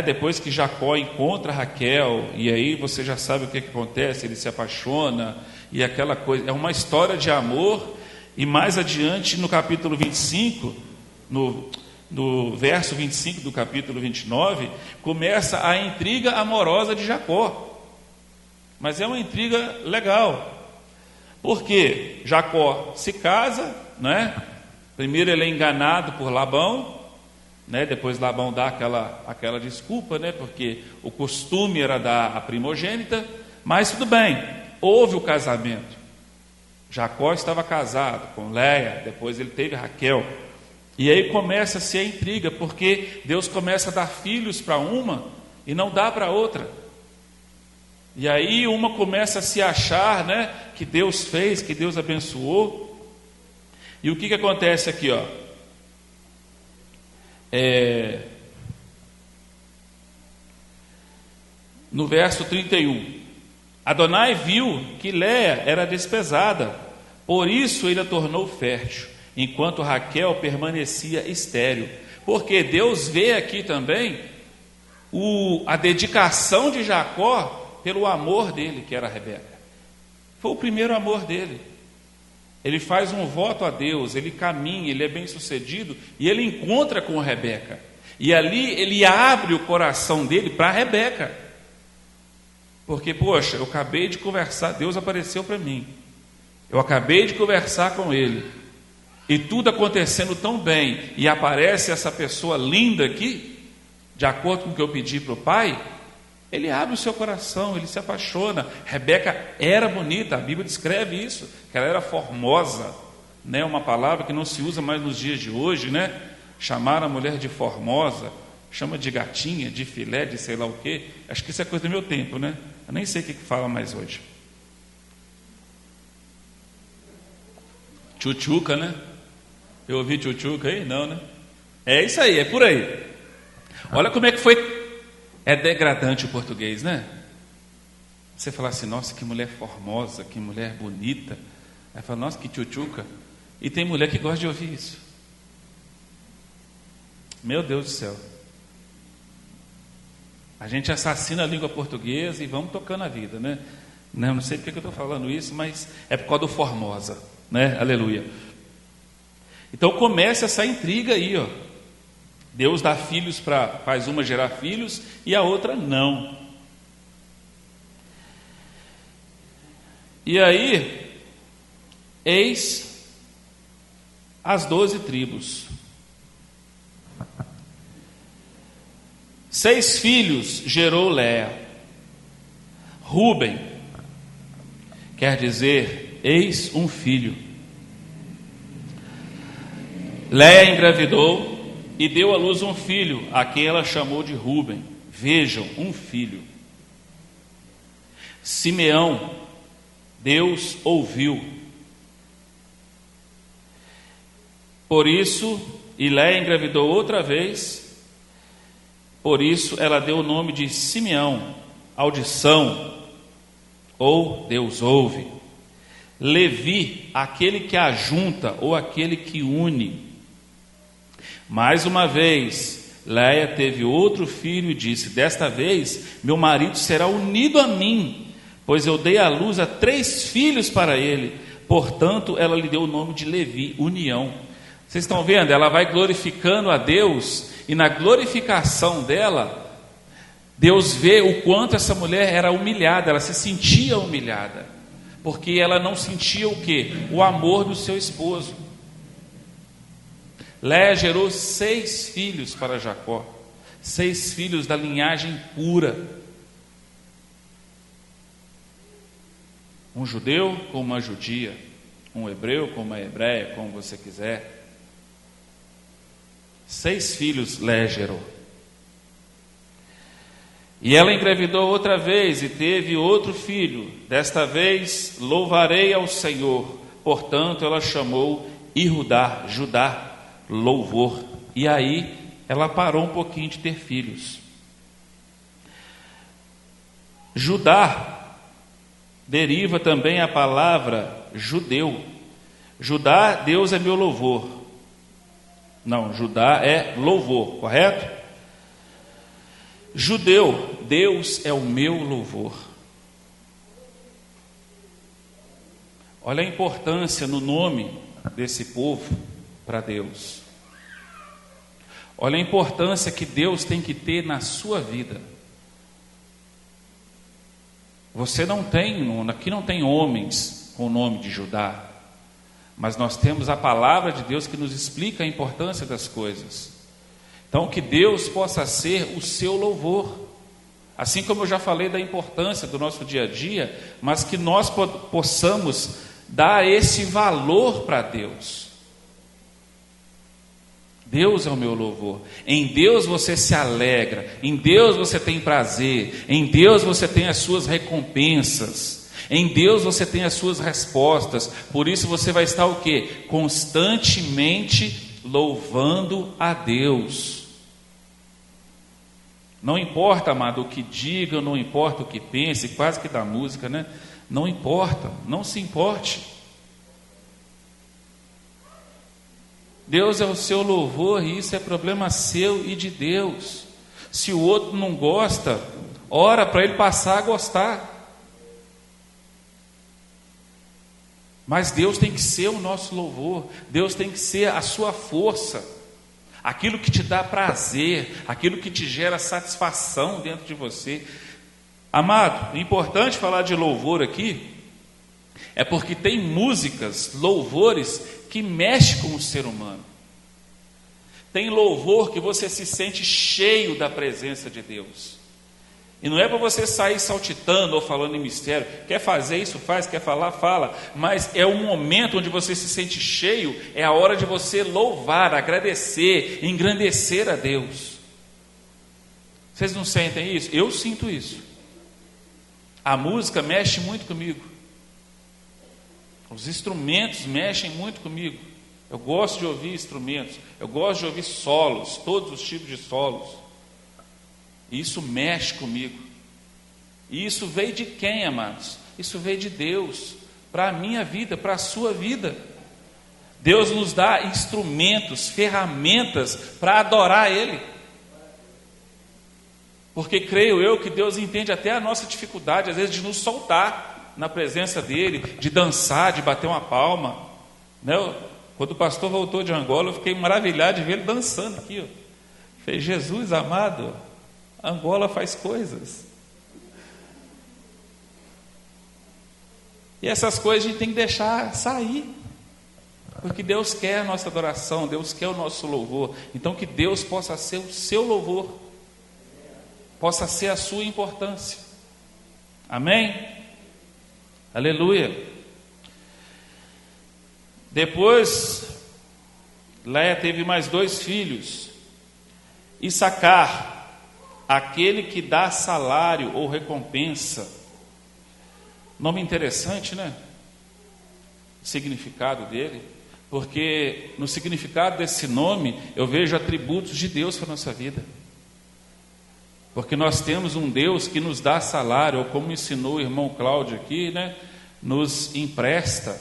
depois que Jacó encontra Raquel, e aí você já sabe o que acontece, ele se apaixona, e aquela coisa, é uma história de amor. E mais adiante, no capítulo 25, no verso 25 do capítulo 29, começa a intriga amorosa de Jacó. Mas é uma intriga legal, porque Jacó se casa, primeiro ele é enganado por Labão, depois Labão dá aquela desculpa, porque o costume era dar a primogênita, mas tudo bem, houve o casamento. Jacó estava casado com Léia, depois ele teve Raquel, e aí começa-se a intriga, porque Deus começa a dar filhos para uma e não dá para outra. E aí uma começa a se achar, que Deus fez, que Deus abençoou. E o que acontece aqui, ó? No verso 31, Adonai viu que Léia era despesada, por isso ele a tornou fértil, enquanto Raquel permanecia estéril. Porque Deus vê aqui também a dedicação de Jacó pelo amor dele, que era Rebeca. Foi o primeiro amor dele. Ele faz um voto a Deus, ele caminha, ele é bem sucedido, e ele encontra com Rebeca. E ali ele abre o coração dele para Rebeca. Porque, poxa, eu acabei de conversar, Deus apareceu para mim. Eu acabei de conversar com ele. E tudo acontecendo tão bem, e aparece essa pessoa linda aqui, de acordo com o que eu pedi para o pai. Ele abre o seu coração, ele se apaixona. Rebeca era bonita, a Bíblia descreve isso, que ela era formosa, uma palavra que não se usa mais nos dias de hoje, chamar a mulher de formosa, chama de gatinha, de filé, de sei lá o quê. Acho que isso é coisa do meu tempo, Eu nem sei o que fala mais hoje. Tchutchuca, Eu ouvi tchutchuca aí? Não, É isso aí, é por aí. Olha como é que foi. É degradante o português, Você fala assim, nossa, que mulher formosa, que mulher bonita. Aí fala, nossa, que tchutchuca. E tem mulher que gosta de ouvir isso. Meu Deus do céu. A gente assassina a língua portuguesa e vamos tocando a vida, Não sei porque eu estou falando isso, mas é por causa do formosa, Aleluia. Então começa essa intriga aí, ó. Deus dá filhos faz uma gerar filhos e a outra não. E aí, eis as 12 tribos. 6 filhos gerou Léia. Rúben quer dizer, eis um filho. Léia engravidou e deu à luz um filho, a quem ela chamou de Rúben. Vejam, um filho. Simeão, Deus ouviu. Por isso, e Léia engravidou outra vez, por isso ela deu o nome de Simeão, audição, ou Deus ouve. Levi, aquele que ajunta ou aquele que une. Mais uma vez, Léia teve outro filho e disse: desta vez meu marido será unido a mim, pois eu dei à luz a 3 filhos para ele. Portanto, ela lhe deu o nome de Levi, união. Vocês estão vendo? Ela vai glorificando a Deus, e na glorificação dela, Deus vê o quanto essa mulher era humilhada, ela se sentia humilhada, porque ela não sentia o quê? O amor do seu esposo. Léia gerou 6 filhos para Jacó, 6 filhos da linhagem pura. Um judeu com uma judia, um hebreu com uma hebreia, como você quiser. 6 filhos Léia gerou. E ela engravidou outra vez e teve outro filho. Desta vez louvarei ao Senhor. Portanto, ela chamou Irudá, Judá, louvor. E aí ela parou um pouquinho de ter filhos. Judá deriva também a palavra judeu. Judá, Deus é meu louvor. Não, Judá é louvor, correto? Judeu, Deus é o meu louvor. Olha a importância no nome desse povo para Deus. Olha a importância que Deus tem que ter na sua vida. Você não tem, aqui não tem homens com o nome de Judá, mas nós temos a palavra de Deus que nos explica a importância das coisas. Então, que Deus possa ser o seu louvor, assim como eu já falei da importância do nosso dia a dia, mas que nós possamos dar esse valor para Deus. Deus é o meu louvor. Em Deus você se alegra, em Deus você tem prazer, em Deus você tem as suas recompensas, em Deus você tem as suas respostas. Por isso você vai estar o quê? Constantemente louvando a Deus. Não importa, amado, o que diga, não importa o que pense, quase que da música, né? Não importa, não se importe. Deus é o seu louvor e isso é problema seu e de Deus. Se o outro não gosta, ora para ele passar a gostar. Mas Deus tem que ser o nosso louvor, Deus tem que ser a sua força, aquilo que te dá prazer, aquilo que te gera satisfação dentro de você. Amado, é importante falar de louvor aqui, é porque tem músicas, louvores, que mexe com o ser humano. Tem louvor que você se sente cheio da presença de Deus. E não é para você sair saltitando ou falando em mistério. Quer fazer isso, faz. Quer falar, fala. Mas é o momento onde você se sente cheio. É a hora de você louvar, agradecer, engrandecer a Deus. Vocês não sentem isso? Eu sinto isso. A música mexe muito comigo. Os instrumentos mexem muito comigo. Eu gosto de ouvir instrumentos. Eu gosto de ouvir solos, todos os tipos de solos. Isso mexe comigo. E isso veio de quem, amados? Isso veio de Deus, para a minha vida, para a sua vida. Deus nos dá instrumentos, ferramentas para adorar Ele. Porque creio eu que Deus entende até a nossa dificuldade, às vezes, de nos soltar na presença dEle, de dançar, de bater uma palma. Né? Quando o pastor voltou de Angola, eu fiquei maravilhado de ver ele dançando aqui. Falei, Jesus amado, Angola faz coisas. E essas coisas a gente tem que deixar sair. Porque Deus quer a nossa adoração, Deus quer o nosso louvor. Então que Deus possa ser o seu louvor, possa ser a sua importância. Amém? Aleluia. Depois, Léia teve mais 2 filhos. Issacar, aquele que dá salário ou recompensa. Nome interessante, né? O significado dele. Porque no significado desse nome, eu vejo atributos de Deus para a nossa vida. Porque nós temos um Deus que nos dá salário, ou como ensinou o irmão Cláudio aqui, né? Nos empresta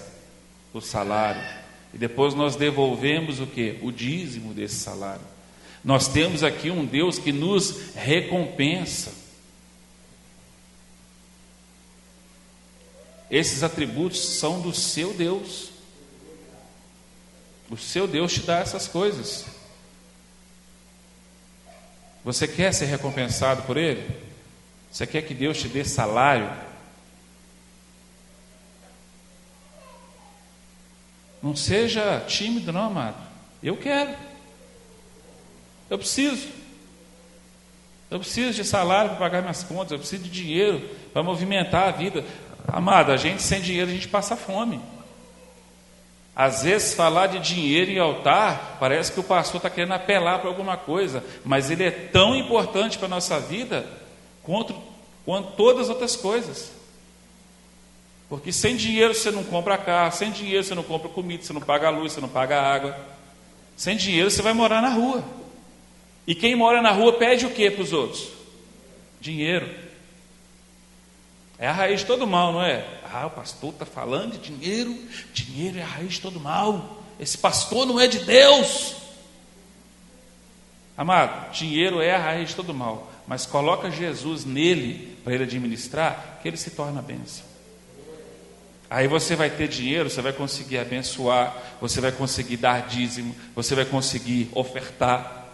o salário. E depois nós devolvemos o quê? O dízimo desse salário. Nós temos aqui um Deus que nos recompensa. Esses atributos são do seu Deus. O seu Deus te dá essas coisas. Você quer ser recompensado por Ele? Você quer que Deus te dê salário? Não seja tímido, não, amado. Eu quero. Eu preciso de salário para pagar minhas contas. Eu preciso de dinheiro para movimentar a vida. Amado, a gente sem dinheiro a gente passa fome. Às vezes falar de dinheiro em altar, parece que o pastor está querendo apelar para alguma coisa, mas ele é tão importante para a nossa vida quanto todas as outras coisas. Porque sem dinheiro você não compra carro, sem dinheiro você não compra comida, você não paga a luz, você não paga a água. Sem dinheiro você vai morar na rua. E quem mora na rua pede o que para os outros? Dinheiro. É a raiz de todo mal, não é? Ah, o pastor está falando de dinheiro. Dinheiro é a raiz de todo mal. Esse pastor não é de Deus. Amado, dinheiro é a raiz de todo mal. Mas coloca Jesus nele para ele administrar, que ele se torna bênção. Aí você vai ter dinheiro, você vai conseguir abençoar, você vai conseguir dar dízimo, você vai conseguir ofertar.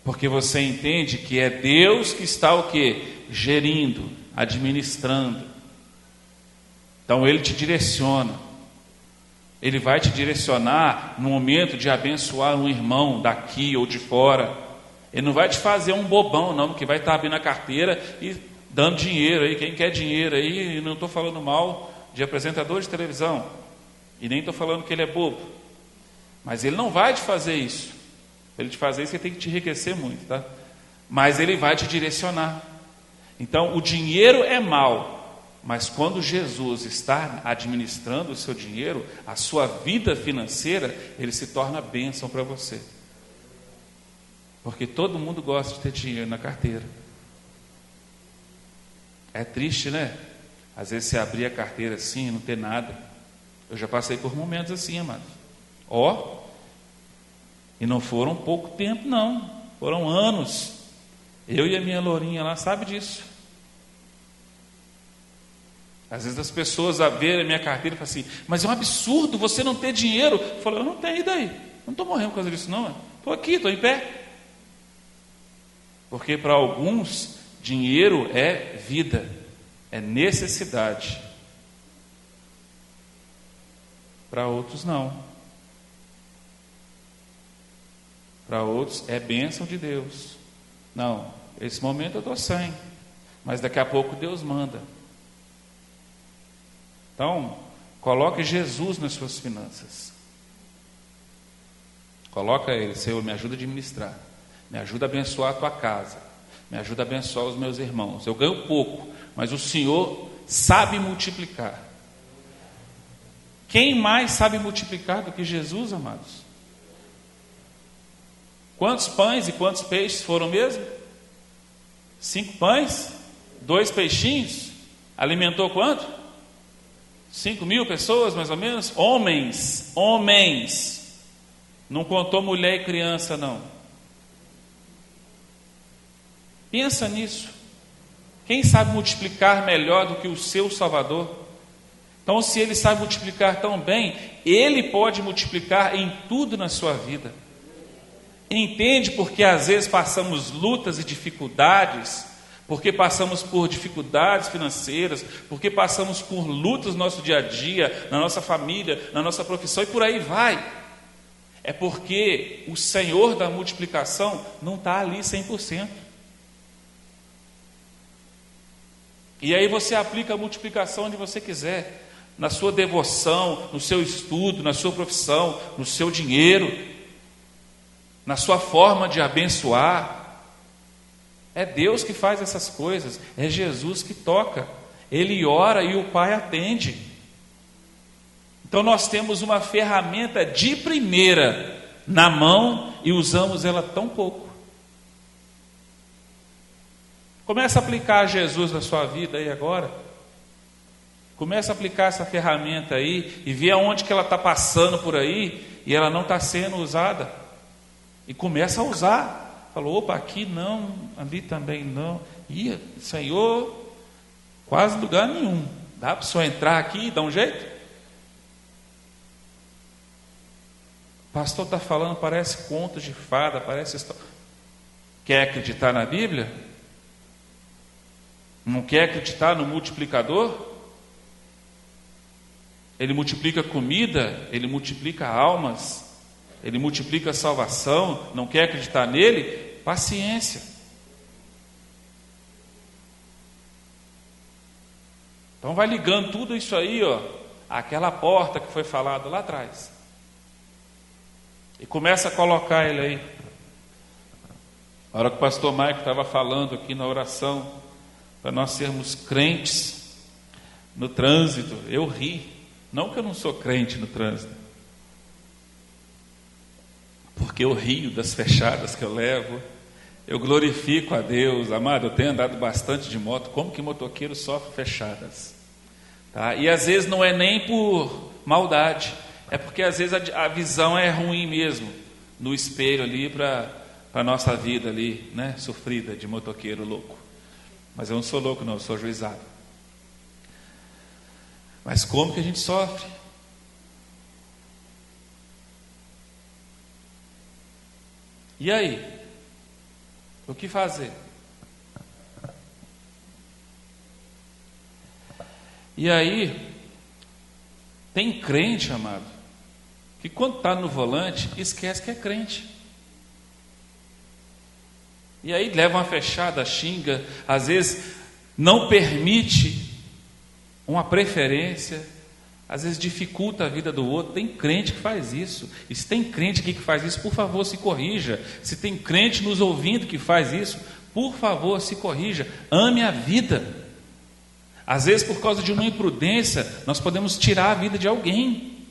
Porque você entende que é Deus que está o quê? Gerindo, administrando. Então Ele te direciona. Ele vai te direcionar no momento de abençoar um irmão daqui ou de fora. Ele não vai te fazer um bobão, não, que vai estar abrindo a carteira e dando dinheiro aí. Quem quer dinheiro aí, não estou falando mal de apresentador de televisão. E nem estou falando que ele é bobo. Mas Ele não vai te fazer isso. Para Ele te fazer isso, Ele tem que te enriquecer muito, tá? Mas Ele vai te direcionar. Então, o dinheiro é mau. Mas quando Jesus está administrando o seu dinheiro, a sua vida financeira, ele se torna bênção para você. Porque todo mundo gosta de ter dinheiro na carteira. É triste, né? Às vezes você abrir a carteira assim e não ter nada. Eu já passei por momentos assim, amados. E não foram pouco tempo, não. Foram anos. Eu e a minha lourinha lá sabe disso. Às vezes as pessoas a verem a minha carteira e falam assim, mas é um absurdo você não ter dinheiro. Eu falo, eu não tenho, e daí? Não estou morrendo por causa disso não. Estou aqui, estou em pé. Porque para alguns, dinheiro é vida, é necessidade. Para outros não. Para outros é bênção de Deus. Não, esse momento eu estou sem, mas daqui a pouco Deus manda. Então, coloque Jesus nas suas finanças. Coloca Ele, Senhor, me ajuda a administrar, me ajuda a abençoar a tua casa, me ajuda a abençoar os meus irmãos. Eu ganho pouco, mas o Senhor sabe multiplicar. Quem mais sabe multiplicar do que Jesus, amados? Quantos pães e quantos peixes foram mesmo? 5 pães, 2 peixinhos, alimentou quanto? 5.000 pessoas, mais ou menos? Homens. Não contou mulher e criança, não. Pensa nisso. Quem sabe multiplicar melhor do que o seu Salvador? Então, se Ele sabe multiplicar tão bem, Ele pode multiplicar em tudo na sua vida. Entende porque às vezes passamos lutas e dificuldades, porque passamos por dificuldades financeiras, porque passamos por lutas no nosso dia a dia, na nossa família, na nossa profissão e por aí vai. É porque o Senhor da multiplicação não está ali 100%. E aí você aplica a multiplicação onde você quiser, na sua devoção, no seu estudo, na sua profissão, no seu dinheiro, na sua forma de abençoar. É Deus que faz essas coisas, é Jesus que toca. Ele ora e o Pai atende. Então nós temos uma ferramenta de primeira na mão e usamos ela tão pouco. Começa a aplicar Jesus na sua vida aí agora. Começa a aplicar essa ferramenta aí e vê aonde que ela está passando por aí e ela não está sendo usada. E começa a usar. Falou, opa, aqui não, ali também não. Ih, Senhor, quase lugar nenhum. Dá para o senhor entrar aqui e dar um jeito? O pastor está falando, parece conto de fada, parece história. Quer acreditar na Bíblia? Não quer acreditar no multiplicador? Ele multiplica comida, ele multiplica almas, ele multiplica salvação. Não quer acreditar nele? Paciência. Então vai ligando tudo isso aí, ó, àquela porta que foi falado lá atrás. E começa a colocar ele aí. A hora que o pastor Maico estava falando aqui na oração, para nós sermos crentes no trânsito, eu ri. Não que eu não sou crente no trânsito, porque eu rio das fechadas que eu levo, eu glorifico a Deus, amado. Eu tenho andado bastante de moto. Como que motoqueiro sofre fechadas, tá? E às vezes não é nem por maldade, é porque às vezes a visão é ruim mesmo, no espelho ali, para a nossa vida ali, né, sofrida de motoqueiro louco. Mas eu não sou louco não, eu sou ajuizado. Mas como que a gente sofre? E aí? O que fazer? E aí, tem crente, amado, que quando está no volante, esquece que é crente. E aí leva uma fechada, xinga, às vezes não permite uma preferência, às vezes dificulta a vida do outro. Tem crente que faz isso. E se tem crente aqui que faz isso, por favor, se corrija. Se tem crente nos ouvindo que faz isso, por favor, se corrija. Ame a vida. Às vezes, por causa de uma imprudência, nós podemos tirar a vida de alguém.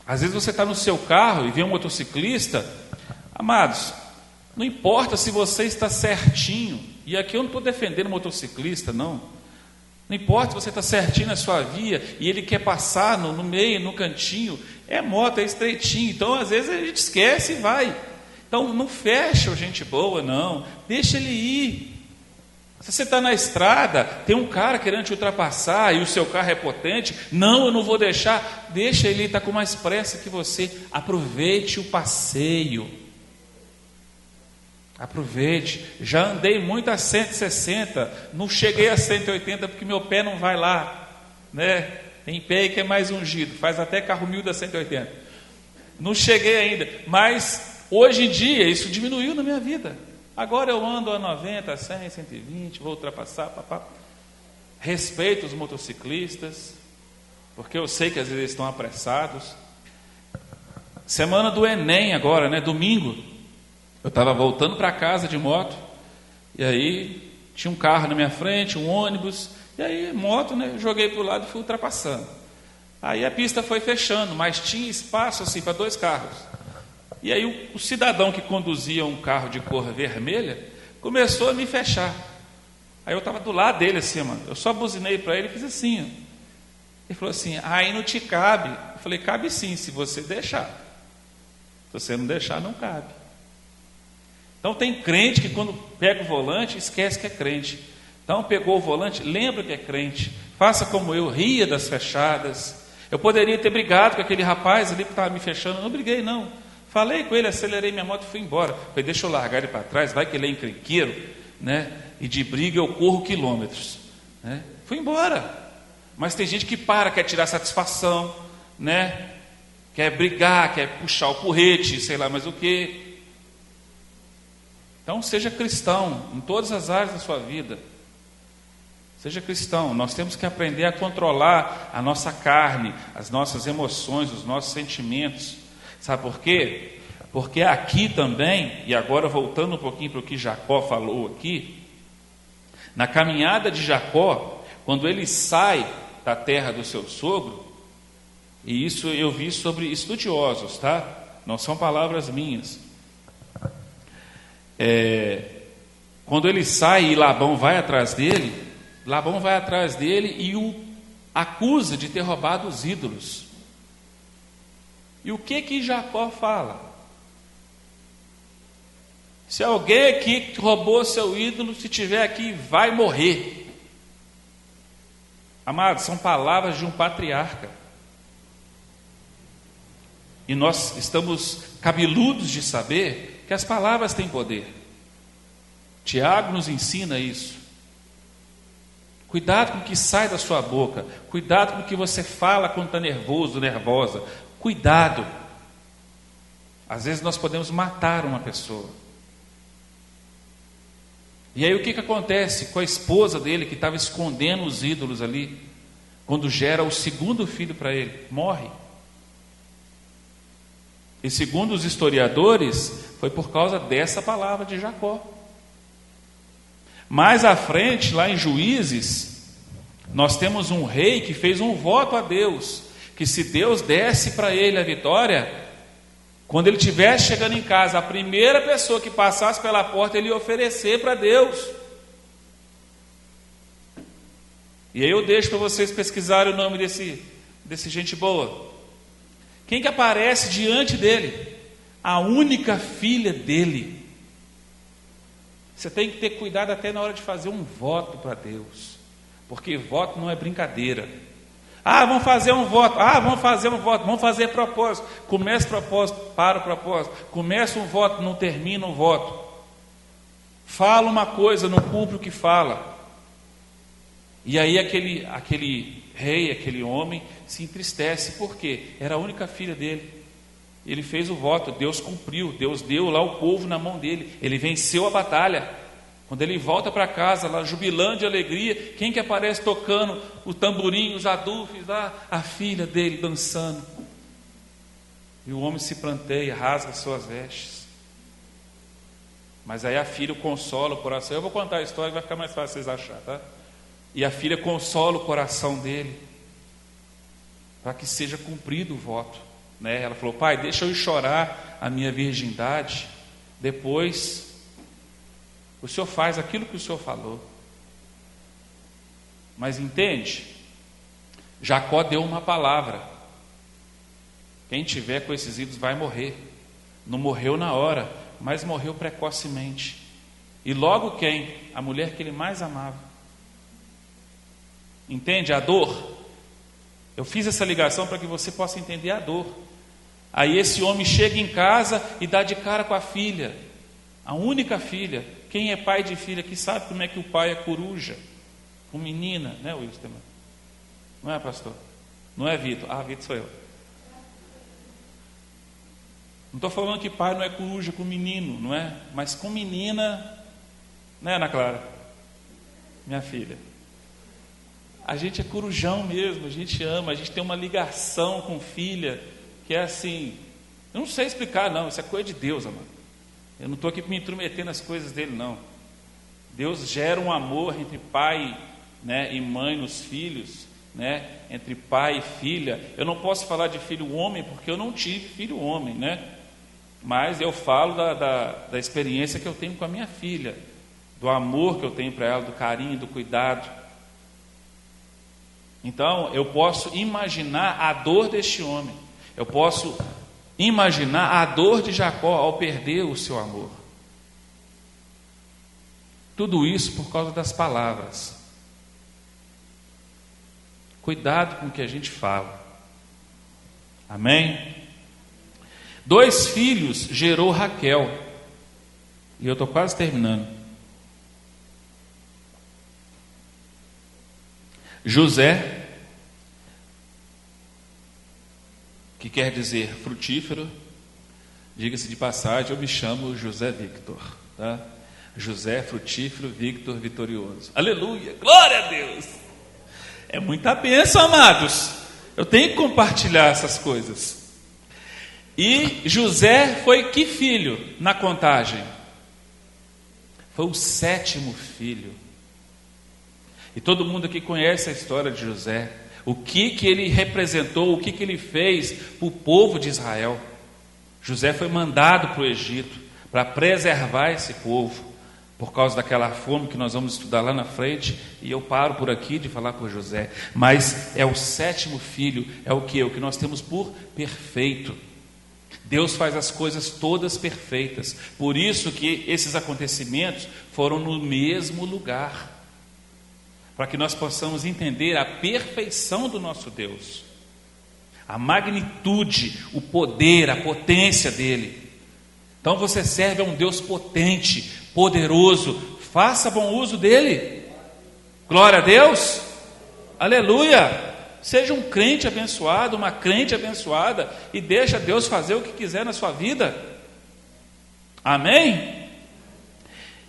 Às vezes você está no seu carro e vê um motociclista. Amados, não importa se você está certinho. E aqui eu não estou defendendo motociclista, não. Não importa se você está certinho na sua via e ele quer passar no meio, no cantinho. É moto, é estreitinho. Então, às vezes, a gente esquece e vai. Então, não fecha gente boa, não. Deixa ele ir. Se você está na estrada, tem um cara querendo te ultrapassar e o seu carro é potente. Não, eu não vou deixar. Deixa ele ir, está com mais pressa que você. Aproveite o passeio. Aproveite. Já andei muito a 160, não cheguei a 180 porque meu pé não vai lá, né? Tem pé aí que é mais ungido, faz até carro 1000 da 180. Não cheguei ainda, mas hoje em dia isso diminuiu na minha vida. Agora eu ando a 90, 100, 120, vou ultrapassar, papá. Respeito os motociclistas, porque eu sei que às vezes eles estão apressados. Semana do Enem agora, né? Domingo. Eu estava voltando para casa de moto, e aí tinha um carro na minha frente, um ônibus, e aí moto, né, eu joguei para o lado e fui ultrapassando. Aí a pista foi fechando, mas tinha espaço assim para 2 carros. E aí o cidadão que conduzia um carro de cor vermelha começou a me fechar. Aí eu estava do lado dele assim, mano. Eu só buzinei para ele e fiz assim, ó. Ele falou assim, aí não te cabe. Eu falei, cabe sim, se você deixar. Se você não deixar, não cabe. Então tem crente que quando pega o volante, esquece que é crente. Então pegou o volante, lembra que é crente. Faça como eu, ria das fechadas. Eu poderia ter brigado com aquele rapaz ali que estava me fechando. Não briguei não. Falei com ele, acelerei minha moto e fui embora. Falei, deixa eu largar ele para trás, vai que ele é encrenqueiro, né? E de briga eu corro quilômetros, né? Fui embora. Mas tem gente que quer tirar satisfação, né? Quer brigar, quer puxar o porrete, sei lá mais o que. Então seja cristão em todas as áreas da sua vida. Seja cristão. Nós temos que aprender a controlar a nossa carne, as nossas emoções, os nossos sentimentos. Sabe por quê? Porque aqui também, e agora voltando um pouquinho para o que Jacó falou aqui, na caminhada de Jacó, quando ele sai da terra do seu sogro, e isso eu vi sobre estudiosos, tá? Não são palavras minhas. Quando ele sai e Labão vai atrás dele, e o acusa de ter roubado os ídolos. E o que Jacó fala? Se alguém aqui roubou seu ídolo, se tiver aqui, vai morrer. Amados, são palavras de um patriarca. E nós estamos cabeludos de saber que as palavras têm poder. Tiago nos ensina isso. Cuidado com o que sai da sua boca. Cuidado com o que você fala quando está nervoso, nervosa. Cuidado. Às vezes nós podemos matar uma pessoa. E aí o que acontece com a esposa dele, que estava escondendo os ídolos ali, quando gera o segundo filho para ele? Morre. E segundo os historiadores, foi por causa dessa palavra de Jacó. Mais à frente, lá em Juízes, nós temos um rei que fez um voto a Deus, que se Deus desse para ele a vitória, quando ele estivesse chegando em casa, a primeira pessoa que passasse pela porta, ele ia oferecer para Deus. E aí eu deixo para vocês pesquisarem o nome desse gente boa. Quem que aparece diante dele? A única filha dele. Você tem que ter cuidado até na hora de fazer um voto para Deus, porque voto não é brincadeira. Vamos fazer um voto, vamos fazer propósito. Começa o propósito, para o propósito. Começa um voto, não termina o voto. Fala uma coisa, não cumpre o que fala. E aí aquele rei, aquele homem, se entristece, porque era a única filha dele. Ele fez o voto, Deus cumpriu, Deus deu lá o povo na mão dele, ele venceu a batalha. Quando ele volta para casa, lá jubilando de alegria, quem que aparece tocando o tamborim, os adufes lá? A filha dele dançando. E o homem se planteia, rasga suas vestes. Mas aí a filha o consola o coração. Eu vou contar a história, vai ficar mais fácil vocês acharem, tá? E a filha consola o coração dele, para que seja cumprido o voto. Ela falou: pai, deixa eu ir chorar a minha virgindade, depois o senhor faz aquilo que o senhor falou. Mas entende? Jacó deu uma palavra: quem tiver com esses ídolos vai morrer. Não morreu na hora, mas morreu precocemente. E logo quem? A mulher que ele mais amava. Entende a dor? Eu fiz essa ligação para que você possa entender a dor. Aí esse homem chega em casa e dá de cara com a filha, a única filha. Quem é pai de filha que sabe como é que o pai é coruja com menina, né, Wilson? Não é, pastor? Não é Vitor? Vitor sou eu. Não estou falando que pai não é coruja com menino, não é? Mas com menina, né, Ana Clara? Minha filha. A gente é corujão mesmo, a gente ama, a gente tem uma ligação com filha, que é assim, eu não sei explicar não, isso é coisa de Deus, amado. Eu não estou aqui para me intrometer nas coisas dele, não. Deus gera um amor entre pai, né, e mãe nos filhos, né, entre pai e filha. Eu não posso falar de filho homem, porque eu não tive filho homem, né? Mas eu falo da experiência que eu tenho com a minha filha, do amor que eu tenho para ela, do carinho, do cuidado. Então, eu posso imaginar a dor deste homem. Eu posso imaginar a dor de Jacó ao perder o seu amor. Tudo isso por causa das palavras. Cuidado com o que a gente fala. Amém? 2 filhos gerou Raquel. E eu estou quase terminando. José, que quer dizer frutífero, diga-se de passagem, eu me chamo José Victor, tá? José frutífero, Victor vitorioso. Aleluia, glória a Deus! É muita bênção, amados. Eu tenho que compartilhar essas coisas. E José foi que filho na contagem? Foi o 7º filho. E todo mundo aqui conhece a história de José. O que ele representou, o que ele fez para o povo de Israel. José foi mandado para o Egito para preservar esse povo, por causa daquela fome que nós vamos estudar lá na frente, e eu paro por aqui de falar por José, mas é o 7º filho, é o que? O que nós temos por perfeito. Deus faz as coisas todas perfeitas, por isso que esses acontecimentos foram no mesmo lugar, para que nós possamos entender a perfeição do nosso Deus, a magnitude, o poder, a potência dele. Então você serve a um Deus potente, poderoso, faça bom uso dele. Glória a Deus, aleluia. Seja um crente abençoado, uma crente abençoada, e deixa Deus fazer o que quiser na sua vida. Amém?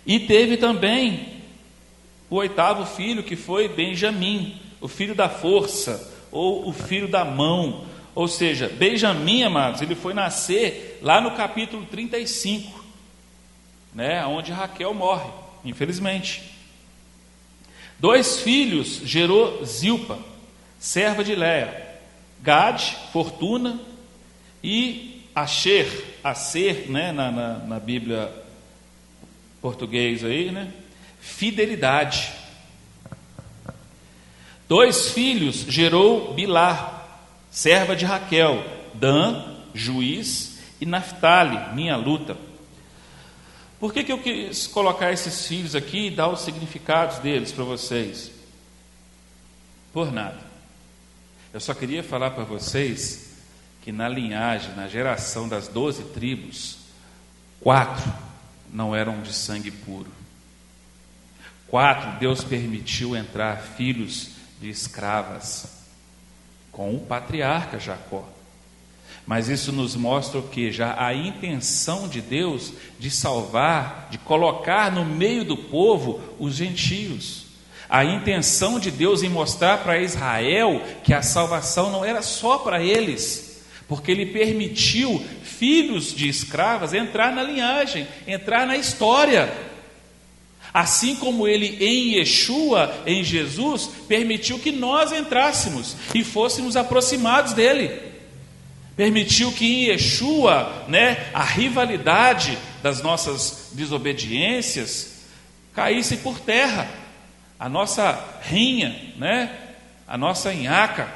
E teve também o 8º filho, que foi Benjamim, o filho da força, ou o filho da mão. Ou seja, Benjamim, amados, ele foi nascer lá no capítulo 35, né, onde Raquel morre, infelizmente. 2 filhos gerou Zilpa, serva de Léa, Gade, fortuna, e Aser, né, na Bíblia português aí, né, fidelidade. 2 filhos gerou Bilá, serva de Raquel, Dan, juiz, e Naftali, minha luta. Por que eu quis colocar esses filhos aqui e dar os significados deles para vocês? Por nada. Eu só queria falar para vocês que na linhagem, na geração das 12 tribos, 4 não eram de sangue puro. 4, Deus permitiu entrar filhos de escravas, com o patriarca Jacó. Mas isso nos mostra o que? Já a intenção de Deus de salvar, de colocar no meio do povo os gentios. A intenção de Deus em mostrar para Israel que a salvação não era só para eles, porque Ele permitiu filhos de escravas entrar na linhagem, entrar na história. Assim como Ele em Yeshua, em Jesus, permitiu que nós entrássemos e fôssemos aproximados dEle. Permitiu que em Yeshua, né, a rivalidade das nossas desobediências caísse por terra. A nossa rinha, né, a nossa nhaca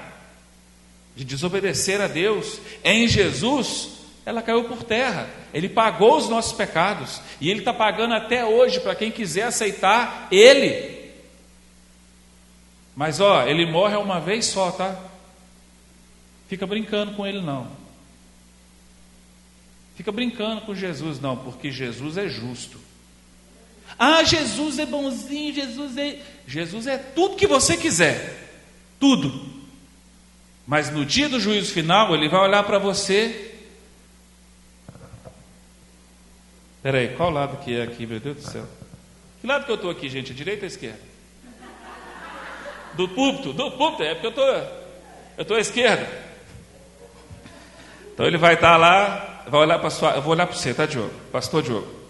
de desobedecer a Deus, em Jesus, ela caiu por terra. Ele pagou os nossos pecados, e Ele está pagando até hoje para quem quiser aceitar Ele. Mas Ele morre uma vez só, tá? Fica brincando com Ele não. Fica brincando com Jesus não, porque Jesus é justo. Jesus é bonzinho, Jesus é tudo que você quiser, tudo. Mas no dia do juízo final, Ele vai olhar para você. Espera aí, qual lado que é aqui, meu Deus do céu? Que lado que eu estou aqui, gente? A direita ou a esquerda? Do púlpito, é porque eu estou à esquerda. Então Ele vai estar lá, vai olhar para sua, eu vou olhar para você, tá, Diogo? Pastor Diogo.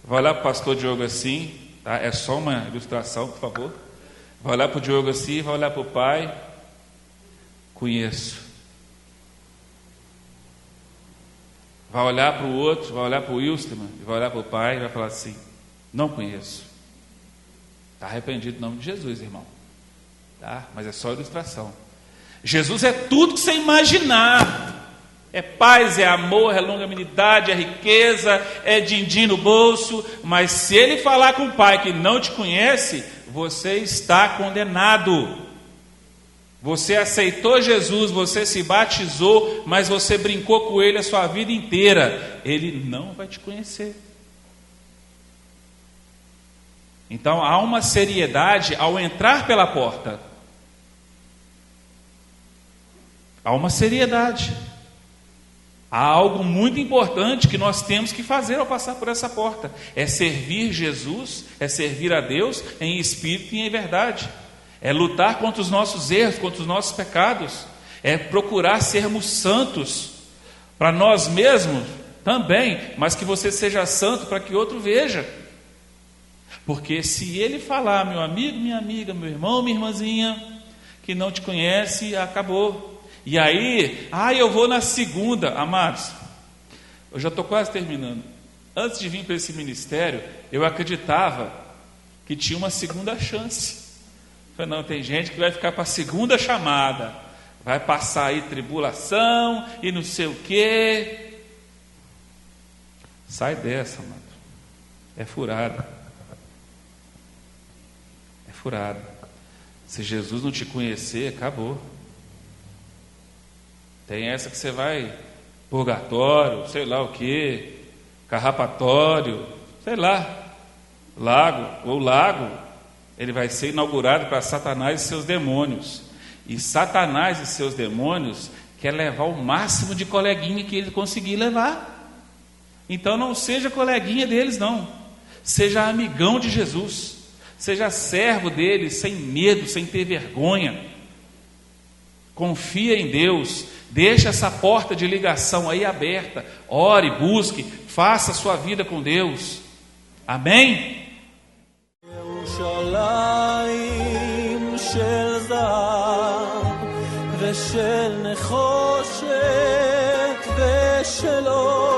Vai olhar para o pastor Diogo assim, tá? É só uma ilustração, por favor. Vai olhar para o Diogo assim, vai olhar para o pai. Conheço. Vai olhar para o outro, vai olhar para o Wilstermann, vai olhar para o pai e vai falar assim: não conheço. Está arrependido em nome de Jesus, irmão. Tá? Mas é só ilustração. Jesus é tudo que você imaginar. É paz, é amor, é longanimidade, é riqueza, é din-din no bolso. Mas se Ele falar com o pai que não te conhece, você está condenado. Você aceitou Jesus, você se batizou, mas você brincou com Ele a sua vida inteira. Ele não vai te conhecer. Então há uma seriedade ao entrar pela porta. Há uma seriedade. Há algo muito importante que nós temos que fazer ao passar por essa porta. É servir Jesus, é servir a Deus em espírito e em verdade. É lutar contra os nossos erros, contra os nossos pecados. É procurar sermos santos para nós mesmos também, mas que você seja santo para que outro veja. Porque se ele falar, meu amigo, minha amiga, meu irmão, minha irmãzinha, que não te conhece, acabou. E aí, eu vou na segunda, amados, eu já estou quase terminando. Antes de vir para esse ministério, eu acreditava que tinha uma segunda chance. Falei, não, tem gente que vai ficar para a segunda chamada, vai passar aí tribulação e não sei o quê. Sai dessa, mano. É furada. É furada. Se Jesus não te conhecer, acabou. Tem essa que você vai purgatório, sei lá o quê, carrapatório, sei lá, lago, ele vai ser inaugurado para Satanás e seus demônios. E Satanás e seus demônios quer levar o máximo de coleguinha que ele conseguir levar. Então não seja coleguinha deles, não. Seja amigão de Jesus. Seja servo dele, sem medo, sem ter vergonha. Confia em Deus. Deixa essa porta de ligação aí aberta. Ore, busque, faça a sua vida com Deus. Amém? ירושלים של זהב ושל נחושת ושל אור